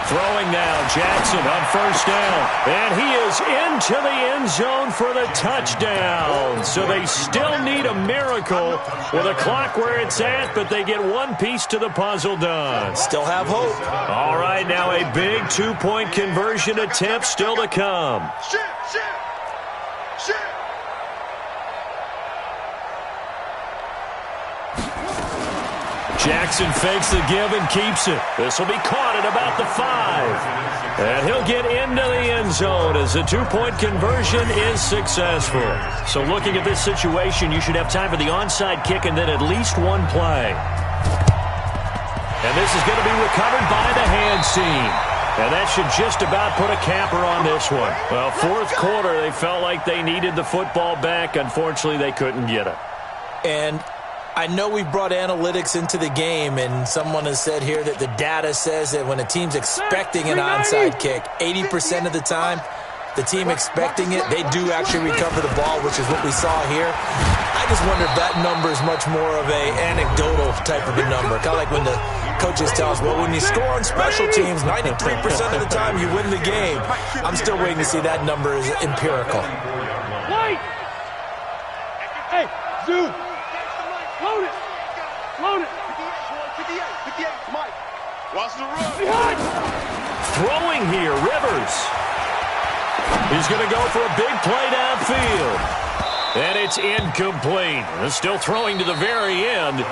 Throwing now, Jackson on 1st down. And he is into the end zone for the touchdown. So they still need a miracle with a clock where it's at, but they get one piece to the puzzle done. Still have hope. All right, now a big 2-point conversion attempt still to come. Shit. Jackson fakes the give and keeps it. This will be caught at about the 5. And he'll get into the end zone as the 2-point conversion is successful. So looking at this situation, you should have time for the onside kick and then at least one play. And this is going to be recovered by the hands team. And that should just about put a capper on this one. Well, fourth quarter, they felt like they needed the football back. Unfortunately, they couldn't get it. And I know we brought analytics into the game, and someone has said here that the data says that when a team's expecting an onside kick, 80% of the time, the team expecting it, they do actually recover the ball, which is what we saw here. I just wonder if that number is much more of a anecdotal type of a number. Kind of like when the coaches tell us, well, when you score on special teams, 93% of the time you win the game. I'm still waiting to see that number is empirical. Wait! Hey, zoom! Load it! Load it! 58, Mike. Watch the run. Behind! Throwing here, Rivers. He's going to go for a big play downfield. And it's incomplete. Still throwing to the very end.